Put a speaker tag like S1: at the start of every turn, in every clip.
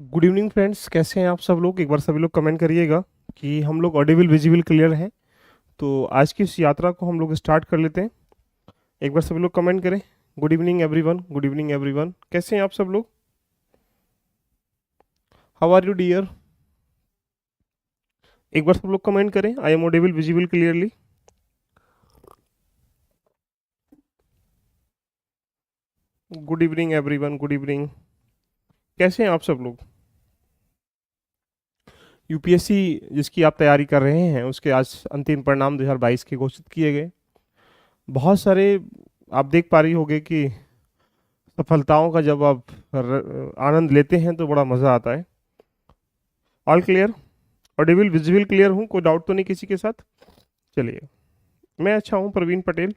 S1: Good evening friends, कैसे हैं आप सब लोग। एक बार सभी लोग कमेंट करिएगा कि हम लोग ऑडिबल विजिबल क्लियर हैं। तो आज की इस यात्रा को हम लोग स्टार्ट कर लेते हैं। एक बार सभी लोग कमेंट करें। Good evening everyone, good evening everyone, कैसे हैं आप सब लोग। How are you dear. एक बार सब लोग कमेंट करें, I am audible visible clearly. Good evening everyone, good evening, कैसे हैं आप सब लोग। यूपीएससी जिसकी आप तैयारी कर रहे हैं उसके आज अंतिम परिणाम 2022 के घोषित किए गए। बहुत सारे आप देख पा रही होंगे कि सफलताओं का जब आप आनंद लेते हैं तो बड़ा मज़ा आता है। All clear, Audible visible clear हूँ, कोई डाउट तो नहीं किसी के साथ। चलिए, मैं अच्छा हूँ, प्रवीण पटेल।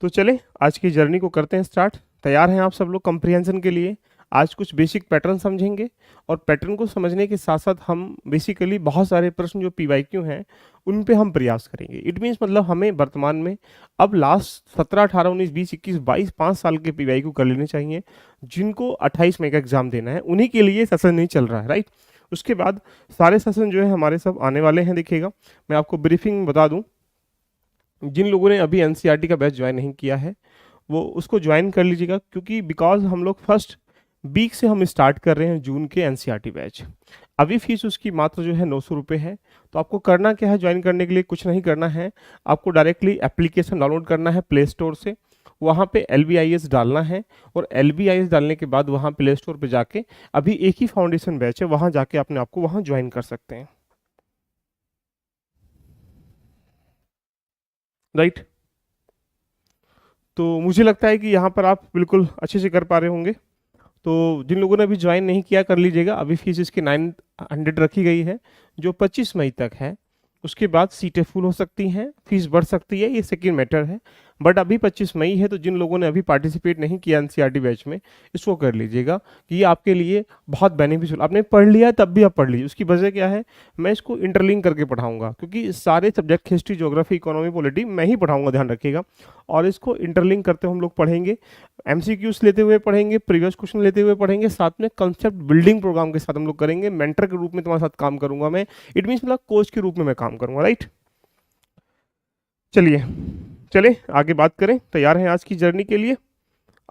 S1: तो चले आज की जर्नी को करते हैं स्टार्ट। तैयार हैं आप सब लोग कंप्रिहेंशन के लिए। आज कुछ बेसिक पैटर्न समझेंगे और पैटर्न को समझने के साथ साथ हम बेसिकली बहुत सारे प्रश्न जो पीवाईक्यू हैं उन पे हम प्रयास करेंगे। इट मीन्स मतलब हमें वर्तमान में अब लास्ट 17, 18, 19, 20, 21, 22, 5 साल के पीवाईक्यू कर लेने चाहिए जिनको 28 मई का एग्जाम देना है। उन्हीं के लिए सेशन नहीं चल रहा है, राइट। उसके बाद सारे सेशन जो है हमारे सब आने वाले हैं। देखिएगा, मैं आपको ब्रीफिंग बता दूं, जिन लोगों ने अभी एनसीईआरटी का बैच ज्वाइन नहीं किया है वो उसको ज्वाइन कर लीजिएगा, क्योंकि बिकॉज हम लोग फर्स्ट वीक से हम स्टार्ट कर रहे हैं जून के एनसीईआरटी बैच। अभी फीस उसकी मात्र जो है 900 रुपये है। तो आपको करना क्या है, ज्वाइन करने के लिए कुछ नहीं करना है। आपको डायरेक्टली एप्लीकेशन डाउनलोड करना है प्ले स्टोर से, वहाँ पे LBIS डालना है और LBIS डालने के बाद वहाँ प्ले स्टोर पर जाके अभी एक ही फाउंडेशन बैच है, वहाँ जाके अपने आपको वहाँ ज्वाइन कर सकते हैं, राइट। तो मुझे लगता है कि यहाँ पर आप बिल्कुल अच्छे से कर पा रहे होंगे। तो जिन लोगों ने अभी ज्वाइन नहीं किया कर लीजिएगा। अभी फीस इसकी 900 रखी गई है जो 25 मई तक है। उसके बाद सीटें फुल हो सकती हैं, फीस बढ़ सकती है, ये सेकेंड मैटर है। बट अभी 25 मई है, तो जिन लोगों ने अभी पार्टिसिपेट नहीं किया एनसीईआरटी बैच में इसको कर लीजिएगा कि ये आपके लिए बहुत बेनिफिशियल। आपने पढ़ लिया तब भी आप पढ़ लीजिए। उसकी वजह क्या है, मैं इसको इंटरलिंक करके पढ़ाऊंगा, क्योंकि सारे subject history, geography, economy, polity मैं ही पढ़ाऊंगा, ध्यान रखिएगा। और इसको इंटरलिंक करते हम लोग पढ़ेंगे, एमसीक्यूज लेते हुए पढ़ेंगे, प्रीवियस क्वेश्चन लेते हुए पढ़ेंगे, साथ में कंसेप्ट बिल्डिंग प्रोग्राम के साथ हम लोग करेंगे। मेंटर के रूप में तुम्हारे साथ काम करूंगा मैं। इट मीन्स मतलब कोच के रूप में मैं काम करूंगा, राइट। चलिए, चले आगे बात करें। तैयार हैं आज की जर्नी के लिए।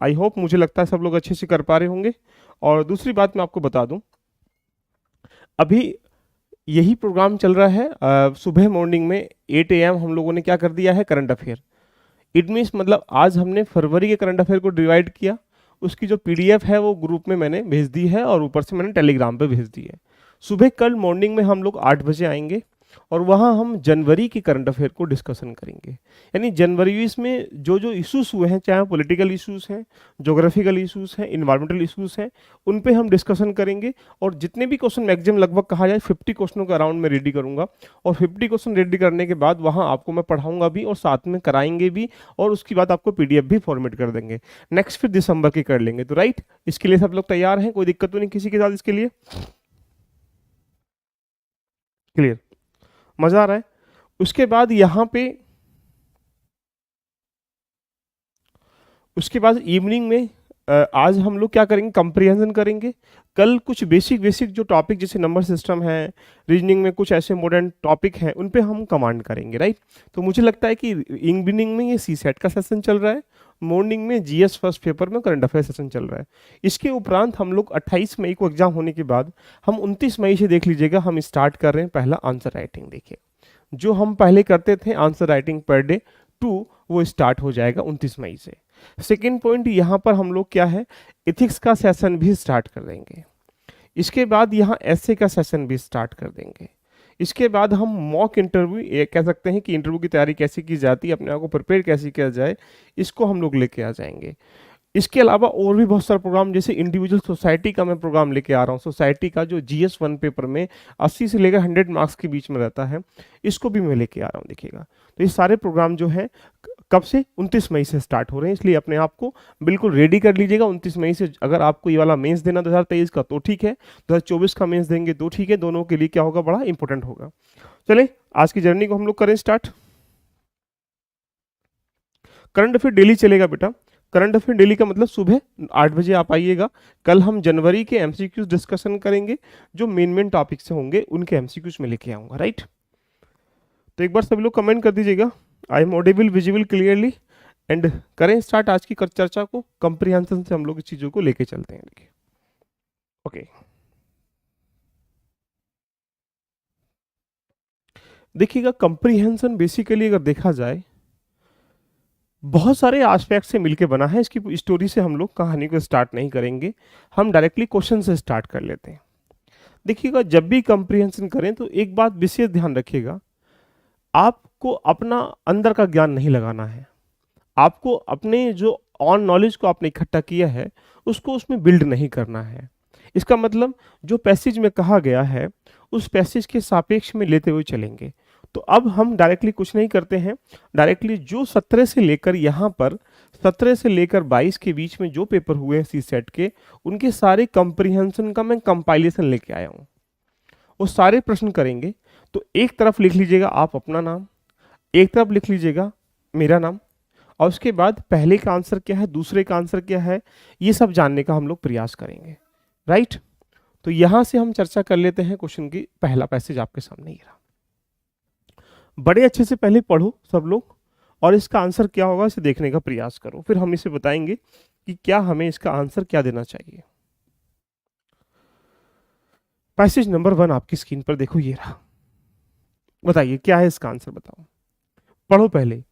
S1: आई होप, मुझे लगता है सब लोग अच्छे से कर पा रहे होंगे। और दूसरी बात मैं आपको बता दूं, अभी यही प्रोग्राम चल रहा है। सुबह मॉर्निंग में 8 AM हम लोगों ने क्या कर दिया है, करंट अफेयर। इट मीन्स मतलब आज हमने फरवरी के करंट अफेयर को डिवाइड किया, उसकी जो PDF है वो ग्रुप में मैंने भेज दी है और ऊपर से मैंने टेलीग्राम पे भेज दी है। सुबह कल मॉर्निंग में हम लोग 8 बजे आएंगे और वहाँ हम जनवरी की करंट अफेयर को डिस्कशन करेंगे। यानी जनवरी में जो जो इश्यूज हुए हैं, चाहे पॉलिटिकल इश्यूज हैं, जोग्राफिकल इश्यूज हैं, इन्वायरमेंटल इश्यूज हैं, उन पे हम डिस्कशन करेंगे। और जितने भी क्वेश्चन मैक्सिमम लगभग कहा जाए 50 क्वेश्चनों का अराउंड में रेडी करूंगा। और 50 क्वेश्चन रेडी करने के बाद वहाँ आपको मैं पढ़ाऊंगा भी और साथ में कराएंगे भी, और उसके बाद आपको PDF भी फॉर्मेट कर देंगे। नेक्स्ट फिर दिसंबर की कर लेंगे। तो राइट, इसके लिए सब लोग तैयार हैं, कोई दिक्कत तो नहीं किसी के साथ इसके लिए। क्लियर, मजा आ रहा है। उसके बाद यहाँ पे, उसके बाद इवनिंग में आज हम लोग क्या करेंगे, कंप्रिहेंशन करेंगे। कल कुछ बेसिक बेसिक जो टॉपिक जैसे नंबर सिस्टम है, रीजनिंग में कुछ ऐसे मॉडर्न टॉपिक हैं, उन पे हम कमांड करेंगे, राइट। तो मुझे लगता है कि इवनिंग में ये CSET का सेशन चल रहा है, मॉर्निंग में GS फर्स्ट पेपर में करंट अफेयर सेशन चल रहा है। इसके उपरांत हम लोग 28 मई को एग्जाम होने के बाद हम 29 मई से देख लीजिएगा हम स्टार्ट कर रहे हैं पहला आंसर राइटिंग। देखिए, जो हम पहले करते थे आंसर राइटिंग पर डे 2, वो स्टार्ट हो जाएगा 29 मई से। सेकेंड पॉइंट, यहाँ पर हम लोग क्या है, एथिक्स का सेशन भी स्टार्ट कर देंगे। इसके बाद यहाँ ऐसे का सेशन भी स्टार्ट कर देंगे। इसके बाद हम मॉक इंटरव्यू, ये कह सकते हैं कि इंटरव्यू की तैयारी कैसे की जाती है, अपने आप को प्रिपेयर कैसे किया जाए, इसको हम लोग लेके आ जाएंगे। इसके अलावा और भी बहुत सारे प्रोग्राम, जैसे इंडिविजुअल सोसाइटी का मैं प्रोग्राम लेके आ रहा हूँ। सोसाइटी का जो GS1 पेपर में 80 से लेकर 100 मार्क्स के बीच में रहता है, इसको भी मैं लेके आ रहा हूँ, देखिएगा। तो ये सारे प्रोग्राम जो है कब से, 29 मई से स्टार्ट हो रहे हैं, इसलिए अपने आप को बिल्कुल रेडी कर लीजिएगा। 29 मई से अगर आपको ये वाला मेंस देना 2023 का तो ठीक है, 2024 का मेंस देंगे तो ठीक है, दोनों के लिए क्या होगा, बड़ा इंपॉर्टेंट होगा। चले आज की जर्नी को हम लोग करें स्टार्ट। करंट अफेयर डेली चलेगा बेटा। करंट अफेयर डेली का मतलब सुबह 8 बजे आप आइएगा। कल हम जनवरी के एमसीक्यूज डिस्कशन करेंगे, जो मेन टॉपिक से होंगे उनके एमसीक्यूज में लेके आऊंगा, राइट। तो एक बार सभी लोग कमेंट कर दीजिएगा, आई am audible, visible, clearly. And करें स्टार्ट आज की चर्चा को। कंप्रीहेंशन से हम लोग इस चीजों को लेके चलते हैं, देखिए। ओके, देखिएगा, कंप्रीहेंशन बेसिकली अगर देखा जाए बहुत सारे एस्पेक्ट से मिलके बना है। इसकी स्टोरी से हम लोग कहानी को स्टार्ट नहीं करेंगे, हम डायरेक्टली क्वेश्चन से स्टार्ट कर लेते हैं। देखिएगा, जब भी कंप्रीहेंशन करें तो एक बात विशेष ध्यान रखिएगा, आपको अपना अंदर का ज्ञान नहीं लगाना है। आपको अपने जो ऑन नॉलेज को आपने इकट्ठा किया है उसको उसमें बिल्ड नहीं करना है। इसका मतलब जो पैसेज में कहा गया है उस पैसेज के सापेक्ष में लेते हुए चलेंगे। तो अब हम डायरेक्टली कुछ नहीं करते हैं, डायरेक्टली जो 17 से लेकर यहाँ पर 17 से लेकर 22 के बीच में जो पेपर हुए हैं सी सेट के, उनके सारे कंप्रीहेंशन का मैं कंपाइलेशन लेके आया हूँ। वो सारे प्रश्न करेंगे। तो एक तरफ लिख लीजिएगा आप अपना नाम, एक तरफ लिख लीजिएगा मेरा नाम, और उसके बाद पहले का आंसर क्या है, दूसरे का आंसर क्या है, ये सब जानने का हम लोग प्रयास करेंगे, राइट। तो यहां से हम चर्चा कर लेते हैं क्वेश्चन की। पहला पैसेज आपके सामने ही रहा, बड़े अच्छे से पहले पढ़ो सब लोग, और इसका आंसर क्या होगा इसे देखने का प्रयास करो, फिर हम इसे बताएंगे कि क्या हमें इसका आंसर क्या देना चाहिए। पैसेज नंबर 1 आपकी स्क्रीन पर देखो, ये रहा। बताइए क्या है इसका आंसर, बताओ, पढ़ो पहले।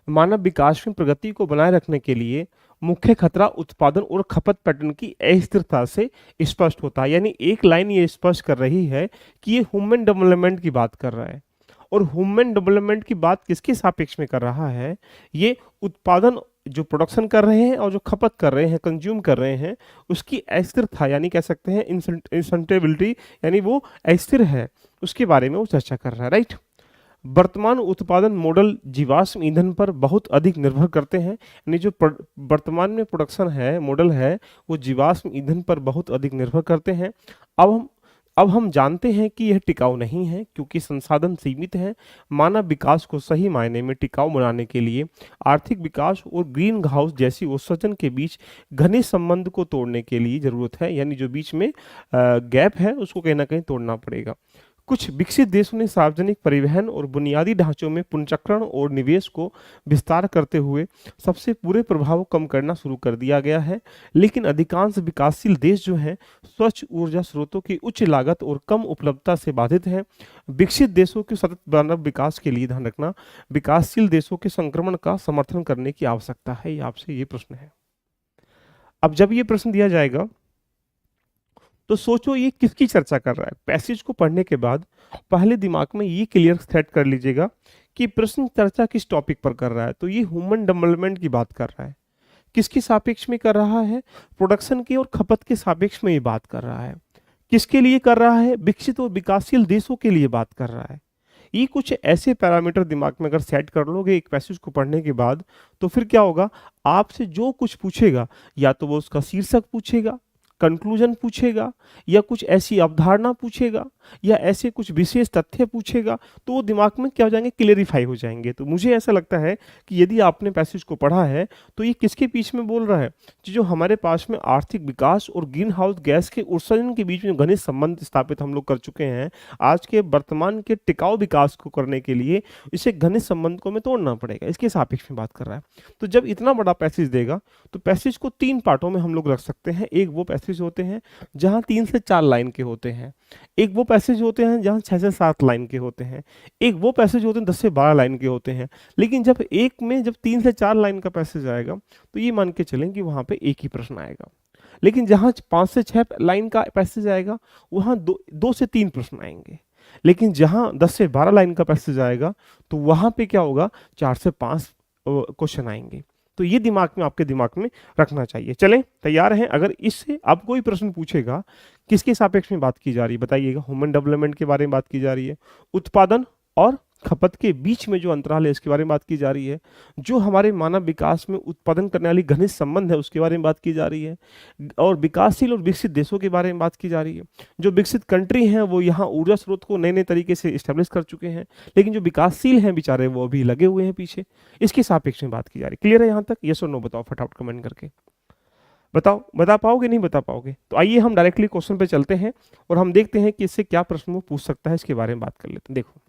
S1: मानव विकास में प्रगति को बनाए रखने के लिए मुख्य खतरा उत्पादन और खपत पैटर्न की अस्थिरता से स्पष्ट होता है। यानी एक लाइन ये स्पष्ट कर रही है कि ये ह्यूमन डेवलपमेंट की बात कर रहा है, और ह्यूमन डेवलपमेंट की बात किसके सापेक्ष में कर रहा है, ये उत्पादन जो प्रोडक्शन कर रहे हैं और जो खपत कर रहे हैं, कंज्यूम कर रहे हैं, उसकी अस्थिरता, यानी कह सकते हैं इंस्टेबिलिटी, यानी वो अस्थिर है, उसके बारे में वो चर्चा कर रहा है, राइट। वर्तमान उत्पादन मॉडल जीवाश्म ईंधन पर बहुत अधिक निर्भर करते हैं। यानी जो वर्तमान में प्रोडक्शन है, मॉडल है, वो जीवाश्म ईंधन पर बहुत अधिक निर्भर करते हैं। अब हम जानते हैं कि यह टिकाऊ नहीं है क्योंकि संसाधन सीमित हैं। मानव विकास को सही मायने में टिकाऊ बनाने के लिए आर्थिक विकास और ग्रीन हाउस जैसी उत्सर्जन के बीच घनिष्ठ संबंध को तोड़ने के लिए जरूरत है। यानी जो बीच में गैप है उसको कहीं ना कहीं तोड़ना पड़ेगा। कुछ विकसित देशों ने सार्वजनिक परिवहन और बुनियादी ढांचों में पुनर्चक्रण और निवेश को विस्तार करते हुए सबसे पूरे प्रभाव को कम करना शुरू कर दिया गया है, लेकिन अधिकांश विकासशील देश जो हैं स्वच्छ ऊर्जा स्रोतों की उच्च लागत और कम उपलब्धता से बाधित हैं। विकसित देशों के सतत मानव विकास के लिए ध्यान रखना, विकासशील देशों के संक्रमण का समर्थन करने की आवश्यकता है। ये आपसे ये प्रश्न है। अब जब ये प्रश्न दिया जाएगा तो सोचो ये किसकी चर्चा कर रहा है। पैसेज को पढ़ने के बाद पहले दिमाग में ये क्लियर सेट कर लीजिएगा कि प्रश्न चर्चा किस टॉपिक पर कर रहा है। तो ये ह्यूमन डेवलपमेंट की बात कर रहा है। किसके सापेक्ष में कर रहा है, प्रोडक्शन के और खपत के सापेक्ष में ये बात कर रहा है। किसके लिए कर रहा है, विकसित और विकासशील देशों के लिए बात कर रहा है। ये कुछ ऐसे पैरामीटर दिमाग में अगर सेट कर लोगे एक पैसेज को पढ़ने के बाद, तो फिर क्या होगा, आपसे जो कुछ पूछेगा या तो वो उसका शीर्षक पूछेगा, कंक्लूजन पूछेगा, या कुछ ऐसी अवधारणा पूछेगा, या ऐसे कुछ विशेष तथ्य पूछेगा, तो वो दिमाग में क्या हो जाएंगे, क्लियरिफाई हो जाएंगे। तो मुझे ऐसा लगता है कि यदि आपने पैसेज को पढ़ा है तो ये किसके बीच में बोल रहा है, कि जो हमारे पास में आर्थिक विकास और ग्रीन हाउस गैस के उत्सर्जन के बीच में घनिष्ठ संबंध स्थापित हम लोग कर चुके हैं। आज के वर्तमान के टिकाऊ विकास को करने के लिए इसे घनिष्ठ संबंध को हमें तोड़ना पड़ेगा, इसके सापेक्ष में बात कर रहा है। तो जब इतना बड़ा पैसेज देगा तो पैसेज को 3 पार्टों में हम लोग रख सकते हैं। एक वो पैसेज होते हैं जहां 3 से 4 लाइन के होते हैं, एक वो पैसेज होते हैं जहां 6 से 7 लाइन के होते हैं, एक वो पैसेज होते हैं 10 से 12 लाइन के होते हैं। लेकिन जब एक में जब 3 से 4 लाइन का पैसेज आएगा तो ये मान के चलें कि वहां पे एक ही प्रश्न आएगा। लेकिन जहां 5 से 6 लाइन का पैसेज आएगा वहां 2 से 3 प्रश्न आएंगे। लेकिन जहां 10 से 12 लाइन का पैसेज आएगा तो वहां पे क्या होगा, 4 से 5 क्वेश्चन आएंगे। तो ये दिमाग में, आपके दिमाग में रखना चाहिए। चलें, तैयार हैं। अगर इससे अब कोई प्रश्न पूछेगा, किसके सापेक्ष में बात की जा रही है बताइएगा, ह्यूमन डेवलपमेंट के बारे में बात की जा रही है, उत्पादन और खपत के बीच में जो अंतराल है इसके बारे में बात की जा रही है, जो हमारे मानव विकास में उत्पादन करने वाली घनिष्ठ संबंध है उसके बारे में बात की जा रही है, और विकासशील और विकसित देशों के बारे में बात की जा रही है। जो विकसित कंट्री हैं वो यहाँ ऊर्जा स्रोत को नए नए तरीके से इस्टेब्लिश कर चुके हैं, लेकिन जो विकासशील हैं बेचारे वो अभी लगे हुए हैं पीछे। इसके सापेक्ष में बात की जा रही है। क्लियर है यहाँ तक? यस और नो बताओ फटाफट कमेंट करके। बताओ, बता पाओगे नहीं बता पाओगे? तो आइए हम डायरेक्टली क्वेश्चन पे चलते हैं और हम देखते हैं कि इससे क्या प्रश्न वो पूछ सकता है, इसके बारे में बात कर लेते हैं। देखो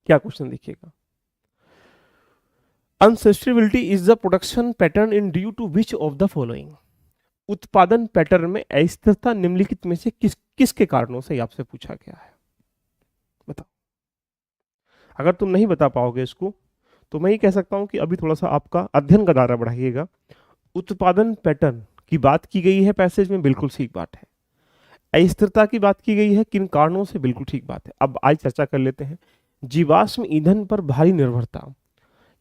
S1: क्या क्वेश्चन देखिएगा। Unsustainability is the production pattern in due to which of the following. उत्पादन पैटर्न में अस्थिरता निम्नलिखित में से किसके कारणों से आपसे पूछा गया है, बताओ। अगर तुम नहीं बता पाओगे इसको तो मैं ये कह सकता हूं कि अभी थोड़ा सा आपका अध्ययन का दायरा बढ़ाइएगा। उत्पादन पैटर्न की बात की गई है पैसेज में, बिल्कुल ठीक बात है। अस्थिरता की बात की गई है किन कारणों से, बिल्कुल ठीक बात है। अब आज चर्चा कर लेते हैं। जीवाश्म ईंधन पर भारी निर्भरता,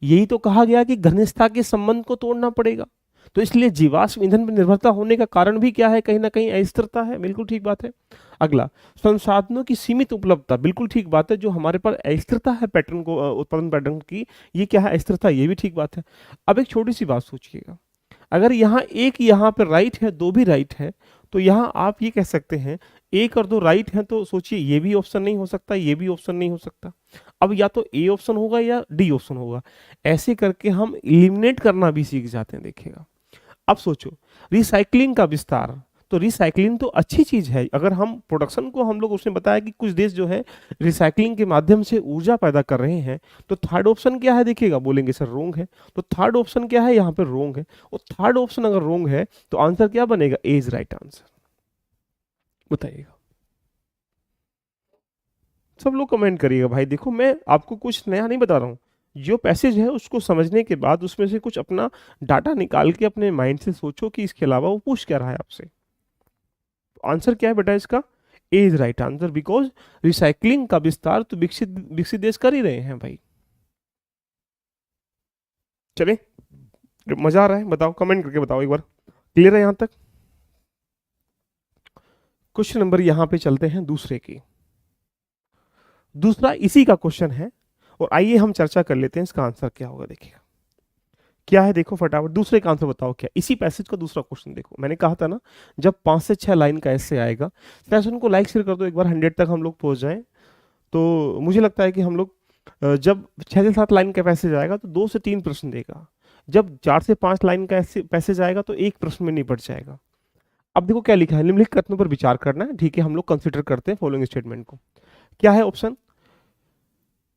S1: यही तो कहा गया कि घनिष्ठता के संबंध को तोड़ना पड़ेगा, तो इसलिए जीवाश्म ईंधन पर निर्भरता होने का कारण भी क्या है, कहीं ना कहीं अस्थिरता है, बिल्कुल ठीक बात है। अगला, संसाधनों की सीमित उपलब्धता, बिल्कुल ठीक बात है। जो हमारे पास अस्थिरता है पैटर्न को, उत्पादन पैटर्न की, ये क्या है, अस्थिरता, ये भी ठीक बात है। अब एक छोटी सी बात सोचिएगा, अगर यहाँ पर राइट है, दो भी राइट है, तो यहाँ आप ये कह सकते हैं एक और दो राइट हैं, तो सोचिए ये भी ऑप्शन नहीं हो सकता, ये भी ऑप्शन नहीं हो सकता। अब या तो ए ऑप्शन होगा या डी ऑप्शन होगा। ऐसे करके हम इलिमिनेट करना भी सीख जाते हैं, देखिएगा। अब सोचो रिसाइकलिंग का विस्तार, तो रिसाइकलिंग तो अच्छी चीज है। अगर हम प्रोडक्शन को, हम लोग उसने बताया कि कुछ देश जो है रिसाइकलिंग के माध्यम से ऊर्जा पैदा कर रहे हैं, तो थर्ड ऑप्शन क्या है, देखिएगा। बोलेंगे सर रोंग है, तो थर्ड ऑप्शन क्या है, यहाँ पे रोंग है। और थर्ड ऑप्शन अगर रोंग है तो आंसर क्या बनेगा, ए इज राइट आंसर। बताइएगा, सब लोग कमेंट करिएगा भाई। देखो मैं आपको कुछ नया नहीं बता रहा हूँ, जो पैसेज है उसको समझने के बाद उसमें से कुछ अपना डाटा निकाल के अपने माइंड से सोचो कि इसके अलावा वो पूछ क्या रहा है आपसे। आंसर क्या है बेटा इसका, A is right answer, because recycling का विस्तार तो विकसित विकसित देश कर ही रहे हैं भाई। चले, मजा आ रहा है, बताओ कमेंट करके बताओ एक बार। क्लियर है यहां तक? क्वेश्चन नंबर यहां पे चलते हैं दूसरे की। दूसरा इसी का क्वेश्चन है और आइए हम चर्चा कर लेते हैं इसका आंसर क्या होगा। देखिएगा क्या है, देखो फटाफट दूसरे का आंसर बताओ क्या। इसी पैसेज का दूसरा क्वेश्चन देखो, मैंने कहा था ना जब 5 से 6 लाइन का ऐसे आएगा। सेशन को लाइक शेयर कर दो एक बार, 100 तक हम लोग पहुंच जाएं। तो मुझे लगता है कि हम लोग जब 6 से 7 लाइन का पैसेज आएगा तो 2 से 3 प्रश्न देगा। जब 4 से 5 लाइन का ऐसे पैसेज आएगा तो एक प्रश्न में निपट जाएगा। अब देखो क्या लिखा है, निम्नलिखित कथनों पर विचार करना है, ठीक है। हम लोग कंसिडर करते हैं फॉलोइंग स्टेटमेंट को। क्या है ऑप्शन,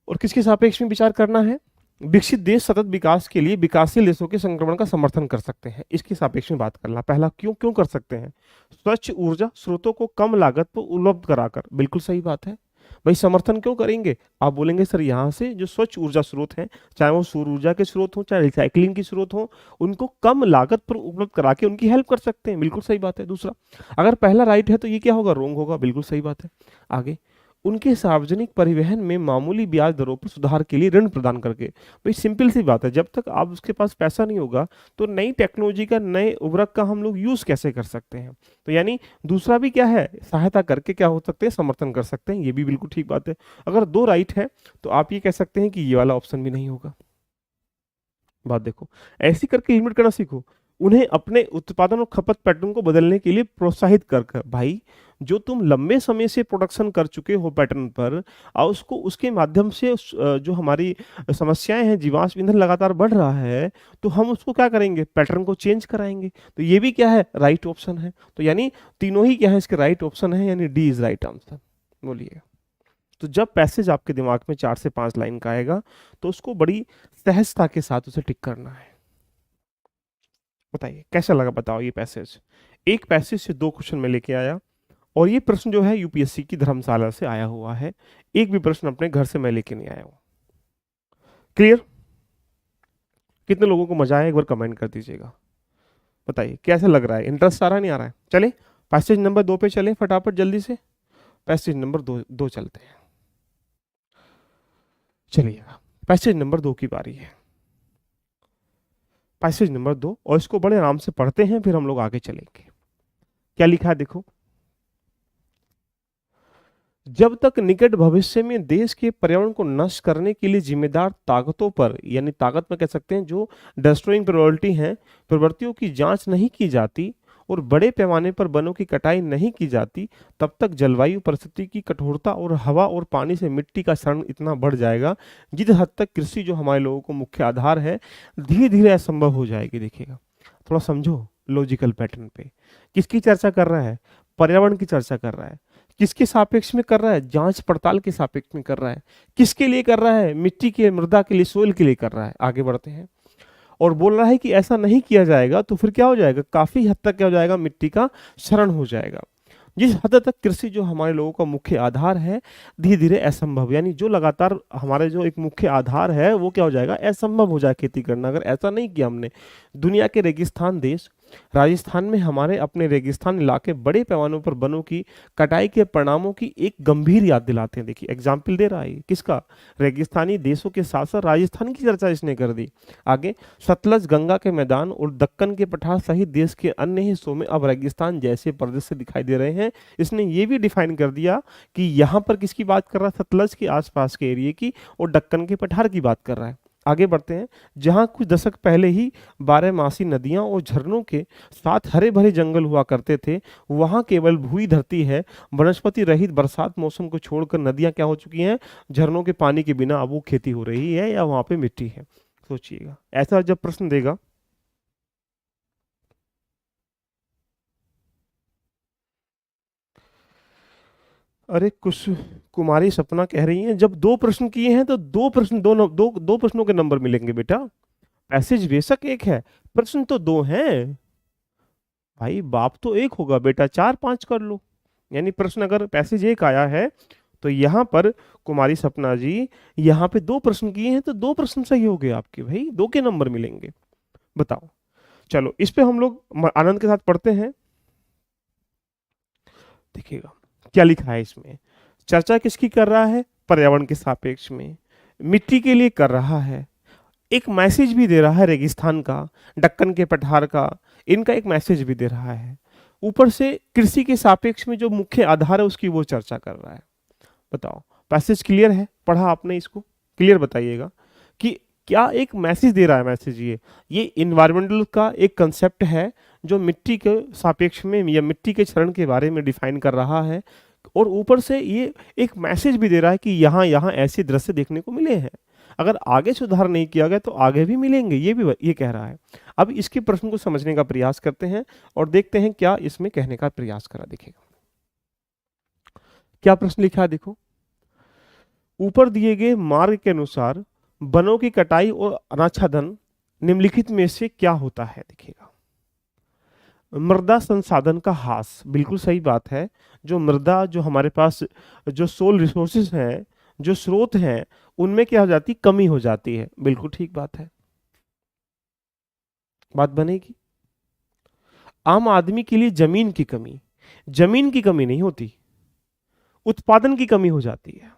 S1: और किसके सापेक्ष में विचार करना है। विकसित देश सतत विकास के लिए विकासशील देशों के संक्रमण का समर्थन कर सकते हैं, इसके सापेक्ष में बात करना। पहला, क्यों क्यों कर सकते हैं, स्वच्छ ऊर्जा स्रोतों को कम लागत पर उपलब्ध कराकर, बिल्कुल सही बात है भाई। समर्थन क्यों करेंगे, आप बोलेंगे सर यहाँ से जो स्वच्छ ऊर्जा स्रोत हैं, चाहे वो सौर ऊर्जा के स्रोत हो चाहे रिसाइकलिंग के स्रोत हो, उनको कम लागत पर उपलब्ध करा के उनकी हेल्प कर सकते हैं, बिल्कुल सही बात है। दूसरा, अगर पहला राइट है तो ये क्या होगा, रोंग होगा, बिल्कुल सही बात है। आगे, उनके सार्वजनिक परिवहन में मामूली ब्याज दरों पर सुधार के लिए ऋण प्रदान करके, भाई सिंपल सी बात है, जब तक आप उसके पास पैसा नहीं होगा तो नई टेक्नोलॉजी का, नए उर्वरक का हम लोग यूज कैसे कर सकते हैं। तो यानी दूसरा भी क्या है, सहायता करके क्या हो सकते हैं, समर्थन कर सकते हैं, ये भी बिल्कुल ठीक बात है। अगर 2 राइट है तो आप ये कह सकते हैं कि ये वाला ऑप्शन भी नहीं होगा। बात देखो, ऐसी करके लिमिट करना सीखो, उन्हें अपने उत्पादन और खपत पैटर्न को बदलने के लिए प्रोत्साहित कर कर। भाई जो तुम लंबे समय से प्रोडक्शन कर चुके हो पैटर्न पर, और उसको उसके माध्यम से जो हमारी समस्याएं हैं, जीवाश्म ईंधन लगातार बढ़ रहा है, तो हम उसको क्या करेंगे, पैटर्न को चेंज कराएंगे। तो ये भी क्या है, राइट ऑप्शन है। तो यानी तीनों ही क्या है, इसके राइट ऑप्शन है, यानी डी इज राइट आंसर। बोलिए, तो जब पैसेज आपके दिमाग में 4 से 5 लाइन का आएगा तो उसको बड़ी सहजता के साथ उसे टिक करना है। बताइए कैसा लगा, बताओ ये पैसेज। एक पैसेज से 2 क्वेश्चन में लेके आया, और ये प्रश्न जो है यूपीएससी की धर्मशाला से आया हुआ है। एक भी प्रश्न अपने घर से मैं लेके नहीं आया हूं। क्लियर? कितने लोगों को मजा आया, एक बार कमेंट कर दीजिएगा। बताइए कैसा लग रहा है, इंटरेस्ट आ रहा नहीं आ रहा है। चले पैसेज नंबर 2 पे चले फटाफट जल्दी से। पैसेज नंबर 2 चलते हैं। चलिएगा, पैसेज नंबर 2 की बारी है। पैसेज नंबर 2, और इसको बड़े आराम से पढ़ते हैं, फिर हम लोग आगे चलेंगे। क्या लिखा है देखो, जब तक निकट भविष्य में देश के पर्यावरण को नष्ट करने के लिए जिम्मेदार ताकतों पर, यानी ताकत में कह सकते हैं जो डिस्ट्रॉइंग प्रॉपर्टी हैं, प्रवृत्तियों की जांच नहीं की जाती और बड़े पैमाने पर वनों की कटाई नहीं की जाती, तब तक जलवायु परिस्थिति की कठोरता और हवा और पानी से मिट्टी का क्षरण इतना बढ़ जाएगा जिस हद तक कृषि जो हमारे लोगों को मुख्य आधार है धीरे धीरे असंभव हो जाएगी। देखिएगा, थोड़ा समझो लॉजिकल पैटर्न पे। किसकी चर्चा कर रहा है? पर्यावरण की चर्चा कर रहा है। किसके सापेक्ष में कर रहा है? जांच पड़ताल के सापेक्ष में कर रहा है। किसके लिए कर रहा है? मिट्टी के, मृदा के लिए, सोइल के लिए कर रहा है। आगे बढ़ते हैं और बोल रहा है कि ऐसा नहीं किया जाएगा तो फिर क्या हो जाएगा? काफी हद तक क्या हो जाएगा? मिट्टी का क्षरण हो जाएगा। जिस हद तक कृषि जो हमारे लोगों का मुख्य आधार है धीरे धीरे असंभव, यानी जो लगातार हमारे जो एक मुख्य आधार है वो क्या हो जाएगा? असंभव हो जाएगा खेती करना अगर ऐसा नहीं किया हमने। दुनिया के रेगिस्तान देश, राजस्थान में हमारे अपने रेगिस्तान इलाके बड़े पैमानों पर वनों की कटाई के परिणामों की एक गंभीर याद दिलाते हैं। देखिए एग्जाम्पल दे रहा है किसका? रेगिस्तानी देशों के साथ साथ राजस्थान की चर्चा इसने कर दी। आगे, सतलज गंगा के मैदान और दक्कन के पठार सहित देश के अन्य हिस्सों में अब रेगिस्तान जैसे परिदृश्य दिखाई दे रहे हैं। इसने ये भी डिफाइन कर दिया कि यहाँ पर किसकी बात कर रहा है? सतलज के आसपास के एरिए की और दक्कन के पठार की बात कर रहा है। आगे बढ़ते हैं। जहां कुछ दशक पहले ही बारहमासी नदियां और झरनों के साथ हरे भरे जंगल हुआ करते थे, वहां केवल भूई धरती है। वनस्पति रहित बरसात मौसम को छोड़कर नदियां क्या हो चुकी हैं? झरनों के पानी के बिना अब वो खेती हो रही है या वहां पे मिट्टी है। सोचिएगा, ऐसा जब प्रश्न देगा अरे कुछ कुमारी सपना कह रही हैं जब दो प्रश्न किए हैं तो दो प्रश्न दो न- दो दो प्रश्नों के नंबर मिलेंगे बेटा। पैसेज बेशक एक है, प्रश्न तो दो हैं। भाई बाप तो एक होगा बेटा, चार पांच कर लो। यानी प्रश्न अगर पैसेज एक आया है तो यहाँ पर कुमारी सपना जी यहाँ पे दो प्रश्न किए हैं तो दो प्रश्न सही हो गए आपके, भाई दो के नंबर मिलेंगे। बताओ, चलो इस पे हम लोग आनंद के साथ पढ़ते हैं। देखिएगा क्या लिखा है इसमें। चर्चा किसकी कर रहा है? पर्यावरण के सापेक्ष में, मिट्टी के लिए कर रहा है। एक मैसेज भी दे रहा है रेगिस्तान का, दक्कन के पठार का, इनका एक मैसेज भी दे रहा है। ऊपर से कृषि के सापेक्ष में जो मुख्य आधार है उसकी वो चर्चा कर रहा है। बताओ, पैसेज क्लियर है? पढ़ा आपने इसको? क्लियर बताइएगा कि क्या एक मैसेज दे रहा है। मैसेज ये इन्वायरमेंटल का एक कंसेप्ट है जो मिट्टी के सापेक्ष में या मिट्टी के क्षरण के बारे में डिफाइन कर रहा है, और ऊपर से ये एक मैसेज भी दे रहा है कि यहाँ यहाँ ऐसे दृश्य देखने को मिले हैं, अगर आगे सुधार नहीं किया गया तो आगे भी मिलेंगे, ये भी ये कह रहा है। अब इसके प्रश्न को समझने का प्रयास करते हैं और देखते हैं क्या इसमें कहने का प्रयास करा। देखिएगा क्या प्रश्न लिखा है, देखो। ऊपर दिए गए मार्ग के अनुसार वनों की कटाई और अनाच्छादन निम्नलिखित में से क्या होता है? देखिएगा, मृदा संसाधन का ह्रास, बिल्कुल सही बात है। जो मृदा, जो हमारे पास जो सोल रिसोर्सेज हैं, जो स्रोत हैं, उनमें क्या हो जाती? कमी हो जाती है। बिल्कुल ठीक बात है, बात बनेगी। आम आदमी के लिए जमीन की कमी, जमीन की कमी नहीं होती, उत्पादन की कमी हो जाती है।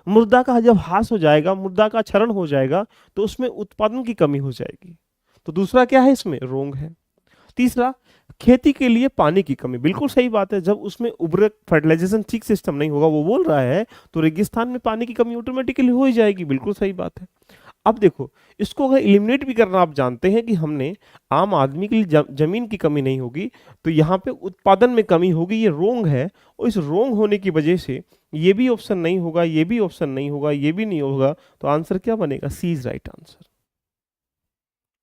S1: मुर्दा का जब ह्रास हो जाएगा, मुर्दा का क्षरण हो जाएगा तो उसमें उत्पादन की कमी हो जाएगी। तो दूसरा क्या है? इसमें रोंग है। तीसरा, खेती के लिए पानी की कमी, बिल्कुल सही बात है। जब उसमें उर्वरक फर्टिलाइजेशन ठीक सिस्टम नहीं होगा, वो बोल रहा है, तो रेगिस्तान में पानी की कमी ऑटोमेटिकली हो ही जाएगी। बिल्कुल सही बात है। अब देखो, इसको अगर इलिमिनेट भी करना, आप जानते हैं कि हमने आम आदमी के लिए जमीन की कमी नहीं होगी तो यहाँ पे उत्पादन में कमी होगी, ये रोंग है। और इस रोंग होने की वजह से ये भी ऑप्शन नहीं होगा, ये भी ऑप्शन नहीं होगा, ये भी नहीं होगा, तो आंसर क्या बनेगा? C is right answer.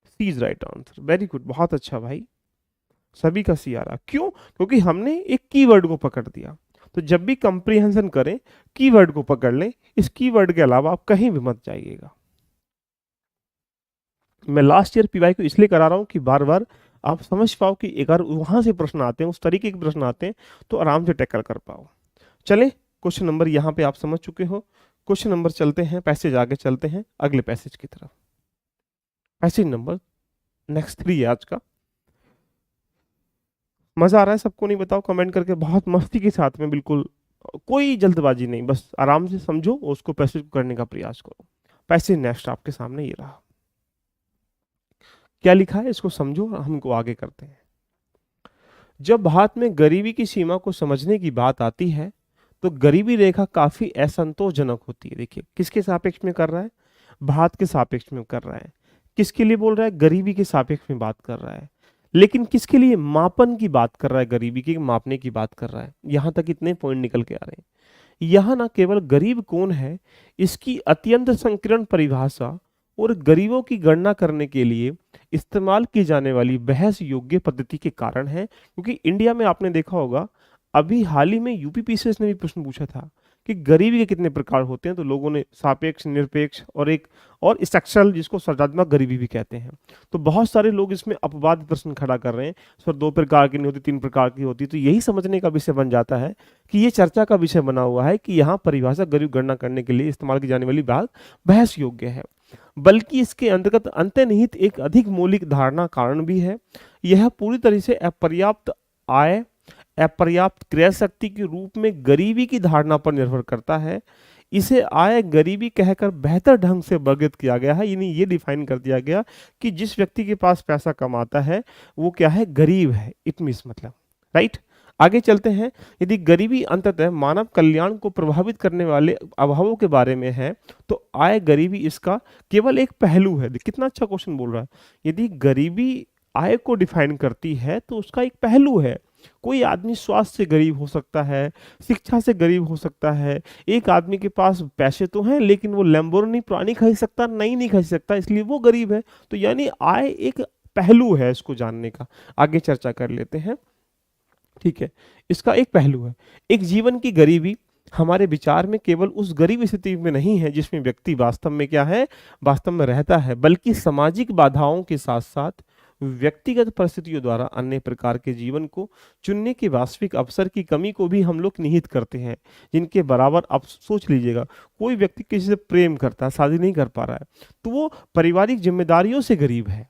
S1: C is right answer, very good, बहुत अच्छा भाई। सभी का सी आ रहा, क्यों? क्योंकि हमने एक कीवर्ड को पकड़ दिया। तो जब भी कंप्रीहेंशन करें, कीवर्ड को पकड़ लें, इस कीवर्ड के अलावा आप कहीं भी मत जाइएगा। मैं लास्ट ईयर पीवाई को इसलिए करा रहा हूं कि बार बार आप समझ पाओ कि एक बार वहां से प्रश्न आते हैं, उस तरीके के प्रश्न आते हैं, तो आराम से टैकल कर पाओ। चले, क्वेश्चन नंबर यहाँ पे आप समझ चुके हो। क्वेश्चन नंबर चलते हैं, पैसेज आगे चलते हैं अगले पैसेज की तरफ। पैसेज नंबर नेक्स्ट 3 है आज का। मजा आ रहा है सबको? नहीं बताओ कमेंट करके, बहुत मस्ती के साथ में, बिल्कुल कोई जल्दबाजी नहीं, बस आराम से समझो और उसको पैसेज करने का प्रयास करो। पैसेज नेक्स्ट आपके सामने ये रहा। क्या लिखा है इसको समझो और हमको आगे करते हैं। जब भारत में गरीबी की सीमा को समझने की बात आती है तो गरीबी रेखा काफी असंतोषजनक होती है। देखिए किसके सापेक्ष में कर रहा है, भारत के सापेक्ष में कर रहा है। किसके लिए बोल रहा है, गरीबी के सापेक्ष में बात कर रहा है। लेकिन किसके लिए, मापन की बात कर रहा है, गरीबी की मापने की बात कर रहा है। यहां तक इतने पॉइंट निकल के आ रहे हैं। यहां ना केवल गरीब कौन है, इसकी अत्यंत संकीर्ण परिभाषा और गरीबों की गणना करने के लिए इस्तेमाल की जाने वाली बहस योग्य पद्धति के कारण है। क्योंकि इंडिया में आपने देखा होगा, अभी हाल ही में यूपीपीसीएस ने भी प्रश्न पूछा था कि गरीबी के कितने प्रकार होते हैं, तो लोगों ने सापेक्ष, निरपेक्ष और एक और स्ट्रक्चरल, जिसको सृजनात्मक गरीबी भी कहते हैं। तो बहुत सारे लोग इसमें अपवाद प्रश्न खड़ा कर रहे हैं, सर 2 प्रकार की नहीं होती, 3 प्रकार की होती। तो यही समझने का विषय बन जाता है कि ये चर्चा का विषय बना हुआ है कि यहाँ परिभाषा गरीब गणना करने के लिए इस्तेमाल की जाने वाली बात बहस योग्य है। बल्कि इसके अंतर्गत अंतर्निहित एक अधिक मौलिक धारणा कारण भी है। यह पूरी तरह से अपर्याप्त आय, अपर्याप्त क्रय शक्ति के रूप में गरीबी की धारणा पर निर्भर करता है। इसे आय गरीबी कहकर बेहतर ढंग से वर्गीकृत किया गया है, यानी ये डिफाइन कर दिया गया कि जिस व्यक्ति के पास पैसा कमाता है वो क्या है, गरीब है। इट मीन्स मतलब, राइट। आगे चलते हैं। यदि गरीबी अंततः मानव कल्याण को प्रभावित करने वाले अभावों के बारे में है, तो आय गरीबी इसका केवल एक पहलू है। कितना अच्छा क्वेश्चन बोल रहा है। यदि गरीबी आय को डिफाइन करती है तो उसका एक पहलू है। कोई आदमी स्वास्थ्य से गरीब हो सकता है, शिक्षा से गरीब हो सकता है। एक आदमी के पास पैसे तो हैं लेकिन वो लैम्बोर्गिनी पुरानी खरीद सकता, नई नहीं खरीद सकता, इसलिए वो गरीब है। तो यानी आय एक पहलू है इसको जानने का। आगे चर्चा कर लेते हैं, ठीक है। इसका एक पहलू है। एक जीवन की गरीबी हमारे विचार में केवल उस गरीब स्थिति में नहीं है जिसमें व्यक्ति वास्तव में क्या है, वास्तव में रहता है, बल्कि सामाजिक बाधाओं के साथ साथ व्यक्तिगत परिस्थितियों द्वारा अन्य प्रकार के जीवन को चुनने के वास्तविक अवसर की कमी को भी हम लोग निहित करते हैं। जिनके बराबर आप सोच लीजिएगा, कोई व्यक्ति किसी से प्रेम करता है, शादी नहीं कर पा रहा है, तो वो पारिवारिक जिम्मेदारियों से गरीब है,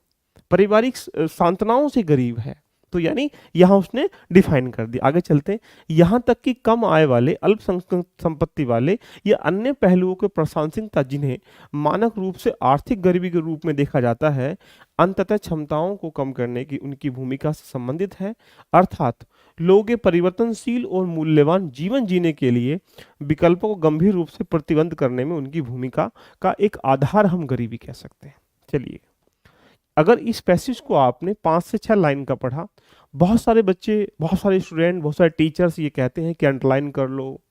S1: पारिवारिक सांत्वनाओं से गरीब है। तो यानी यहां उसने डिफाइन कर दिया। आगे चलते हैं। यहां तक कि कम आय वाले, अल्प संपत्ति वाले या अन्य पहलुओं के प्रासंगिकता जिन्हें मानक रूप से आर्थिक गरीबी के रूप में देखा जाता है, अंततः क्षमताओं को कम करने की उनकी भूमिका से संबंधित है। अर्थात लोगों के परिवर्तनशील और मूल्यवान जीवन जीने के लिए विकल्पों को गंभीर रूप से प्रतिबंध करने में उनकी भूमिका का एक आधार हम गरीबी कह सकते हैं। चलिए, अगर इस पैसेज को आपने 5 से 6 लाइन का पढ़ा, बहुत सारे बच्चे, बहुत सारे स्टूडेंट, बहुत सारे टीचर्स ये कहते हैं कि अंडरलाइन कर लो।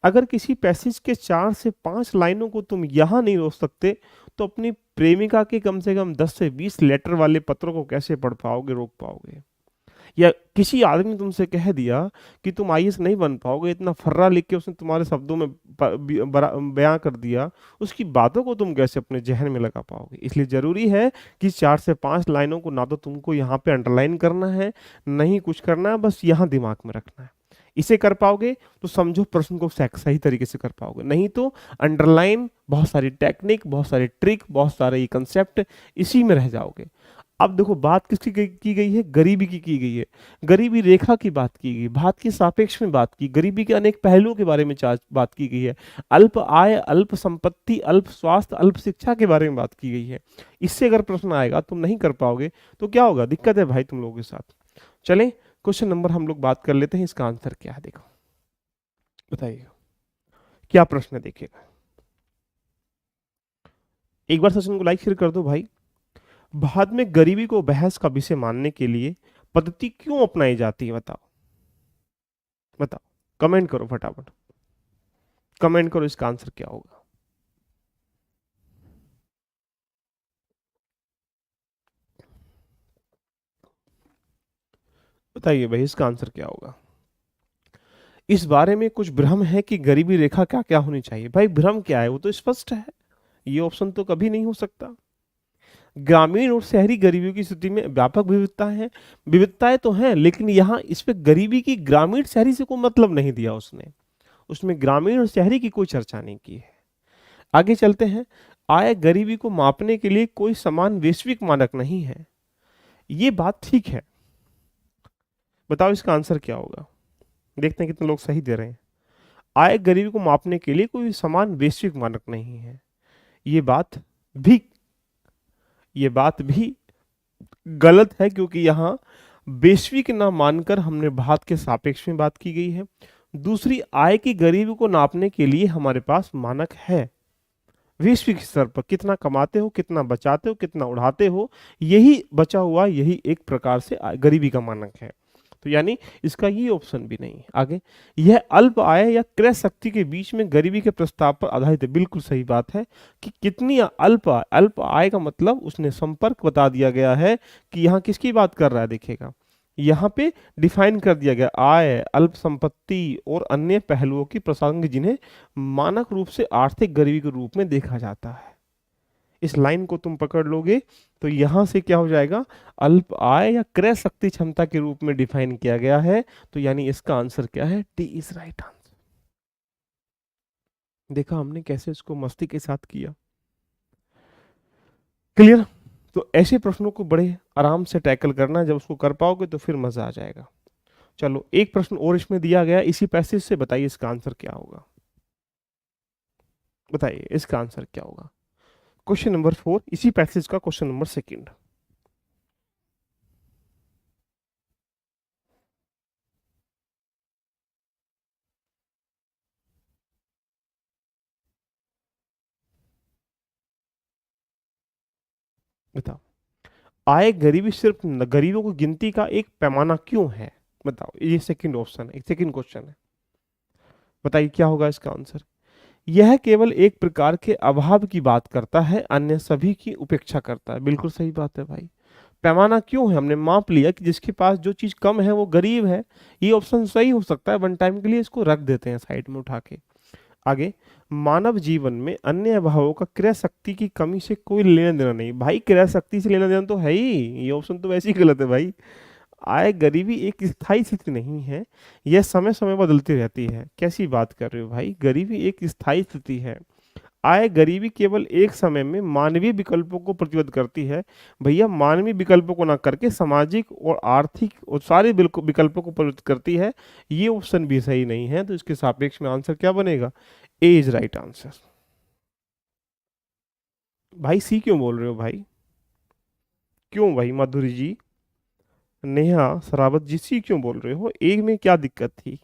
S1: अगर किसी पैसेज के 4 से 5 लाइनों को तुम यहाँ नहीं रोक सकते, तो अपनी प्रेमिका के कम से कम 10 से 20 लेटर वाले पत्रों को कैसे पढ़ पाओगे, रोक पाओगे। या किसी आदमी ने तुमसे कह दिया कि तुम आईएएस नहीं बन पाओगे, इतना फर्रा लिख के उसने तुम्हारे शब्दों में बयां कर दिया, उसकी बातों को तुम कैसे अपने जहन में लगा पाओगे। इसलिए जरूरी है कि 4 से 5 लाइनों को ना तो तुमको यहाँ पे अंडरलाइन करना है, नहीं कुछ करना है, बस यहाँ दिमाग में रखना है। इसे कर पाओगे तो समझो प्रश्न को सही तरीके से कर पाओगे, नहीं तो अंडरलाइन, बहुत सारी टेक्निक, बहुत सारे ट्रिक, बहुत सारे कंसेप्ट, इसी में रह जाओगे। अब देखो बात किसकी की गई है, गरीबी की गई है। गरीबी रेखा की बात की गई, भारत के सापेक्ष में बात की, गरीबी के अनेक पहलुओं के बारे में बात की गई है। अल्प आय, अल्प संपत्ति, अल्प स्वास्थ्य, अल्प शिक्षा के बारे में बात की गई है। इससे अगर प्रश्न आएगा, तुम नहीं कर पाओगे तो क्या होगा, दिक्कत है भाई तुम लोगों के साथ। चलें, क्वेश्चन नंबर हम लोग बात कर लेते हैं, इसका आंसर क्या है, देखो बताइएगा क्या प्रश्न है, देखिएगा। एक बार सेशन को लाइक शेयर कर दो भाई। भारत में गरीबी को बहस का विषय मानने के लिए पद्धति क्यों अपनाई जाती है, बताओ बताओ, कमेंट करो फटाफट, कमेंट करो, इसका आंसर क्या होगा। बताइए भाई, इसका आंसर क्या होगा। इस बारे में कुछ भ्रम है कि गरीबी रेखा क्या क्या होनी चाहिए। भाई भ्रम क्या है, वो तो स्पष्ट है, ये ऑप्शन तो कभी नहीं हो सकता। ग्रामीण और शहरी गरीबी की स्थिति में व्यापक विविधता है, विविधताएं तो हैं, लेकिन यहाँ इस पे गरीबी की ग्रामीण शहरी से कोई मतलब नहीं दिया उसने, उसमें ग्रामीण और शहरी की कोई चर्चा नहीं की है। आगे चलते हैं। आय गरीबी को मापने के लिए कोई समान वैश्विक मानक नहीं है, ये बात ठीक है। बताओ इसका आंसर क्या होगा, देखते हैं कितने लोग सही दे रहे हैं। आय गरीबी को मापने के लिए कोई समान वैश्विक मानक नहीं है, ये बात भी गलत है, क्योंकि यहाँ वैश्विक ना मानकर हमने भारत के सापेक्ष में बात की गई है। दूसरी, आय की गरीबी को नापने के लिए हमारे पास मानक है। वैश्विक स्तर पर कितना कमाते हो, कितना बचाते हो, कितना उड़ाते हो, यही बचा हुआ, यही एक प्रकार से गरीबी का मानक है। तो यानी इसका ये ऑप्शन भी नहीं है। आगे, यह अल्प आय या क्रय शक्ति के बीच में गरीबी के प्रस्ताव पर आधारित है। बिल्कुल सही बात है कि कितनी अल्प आय, अल्प आय का मतलब उसने संपर्क बता दिया गया है कि यहाँ किसकी बात कर रहा है, देखिएगा यहाँ पे डिफाइन कर दिया गया, आय, अल्प संपत्ति और अन्य पहलुओं की प्रसंग जिन्हें मानक रूप से आर्थिक गरीबी के रूप में देखा जाता है। इस लाइन को तुम पकड़ लोगे तो यहां से क्या हो जाएगा, अल्प आय या क्रय शक्ति क्षमता के रूप में डिफाइन किया गया है। तो यानी इसका आंसर क्या है, डी इज राइट आंसर। देखा हमने कैसे इसको मस्ती के साथ किया। क्लियर। तो ऐसे प्रश्नों को बड़े आराम से टैकल करना, जब उसको कर पाओगे तो फिर मजा आ जाएगा। चलो एक प्रश्न और इसमें दिया गया इसी पैसेज से, बताइए इसका आंसर क्या होगा, बताइए इसका आंसर क्या होगा। क्वेश्चन नंबर 4, इसी पैसेज का क्वेश्चन नंबर 2। बताओ, आय गरीबी सिर्फ गरीबों की गिनती का एक पैमाना क्यों है, बताओ। ये सेकंड ऑप्शन है, सेकंड क्वेश्चन है। बताइए क्या होगा इसका आंसर। यह केवल एक प्रकार के अभाव की बात करता है, अन्य सभी की उपेक्षा करता है। बिल्कुल सही बात है भाई। पैमाना क्यों है, हमने माप लिया कि जिसके पास जो चीज कम है वो गरीब है। ये ऑप्शन सही हो सकता है, वन टाइम के लिए इसको रख देते हैं साइड में उठा के। आगे, मानव जीवन में अन्य अभावों का क्रय शक्ति की कमी से कोई लेना देना नहीं। भाई क्रय शक्ति से लेना देना तो है ही, ये ऑप्शन तो वैसे ही गलत है भाई। आय गरीबी एक स्थायी स्थिति नहीं है, यह समय समय बदलती रहती है। कैसी बात कर रहे हो भाई, गरीबी एक स्थायी स्थिति है। आय गरीबी केवल एक समय में मानवीय विकल्पों को प्रतिबद्ध करती है। भैया मानवीय विकल्पों को ना करके सामाजिक और आर्थिक और सारे विकल्पों को प्रतिबद्ध करती है। ये ऑप्शन भी सही नहीं है, तो इसके सापेक्ष में आंसर क्या बनेगा, ए इज राइट आंसर। भाई सी क्यों बोल रहे हो भाई, क्यों भाई माधुरी जी, नेहा सरावत जी, सी क्यों बोल रहे हो, ए में क्या दिक्कत थी।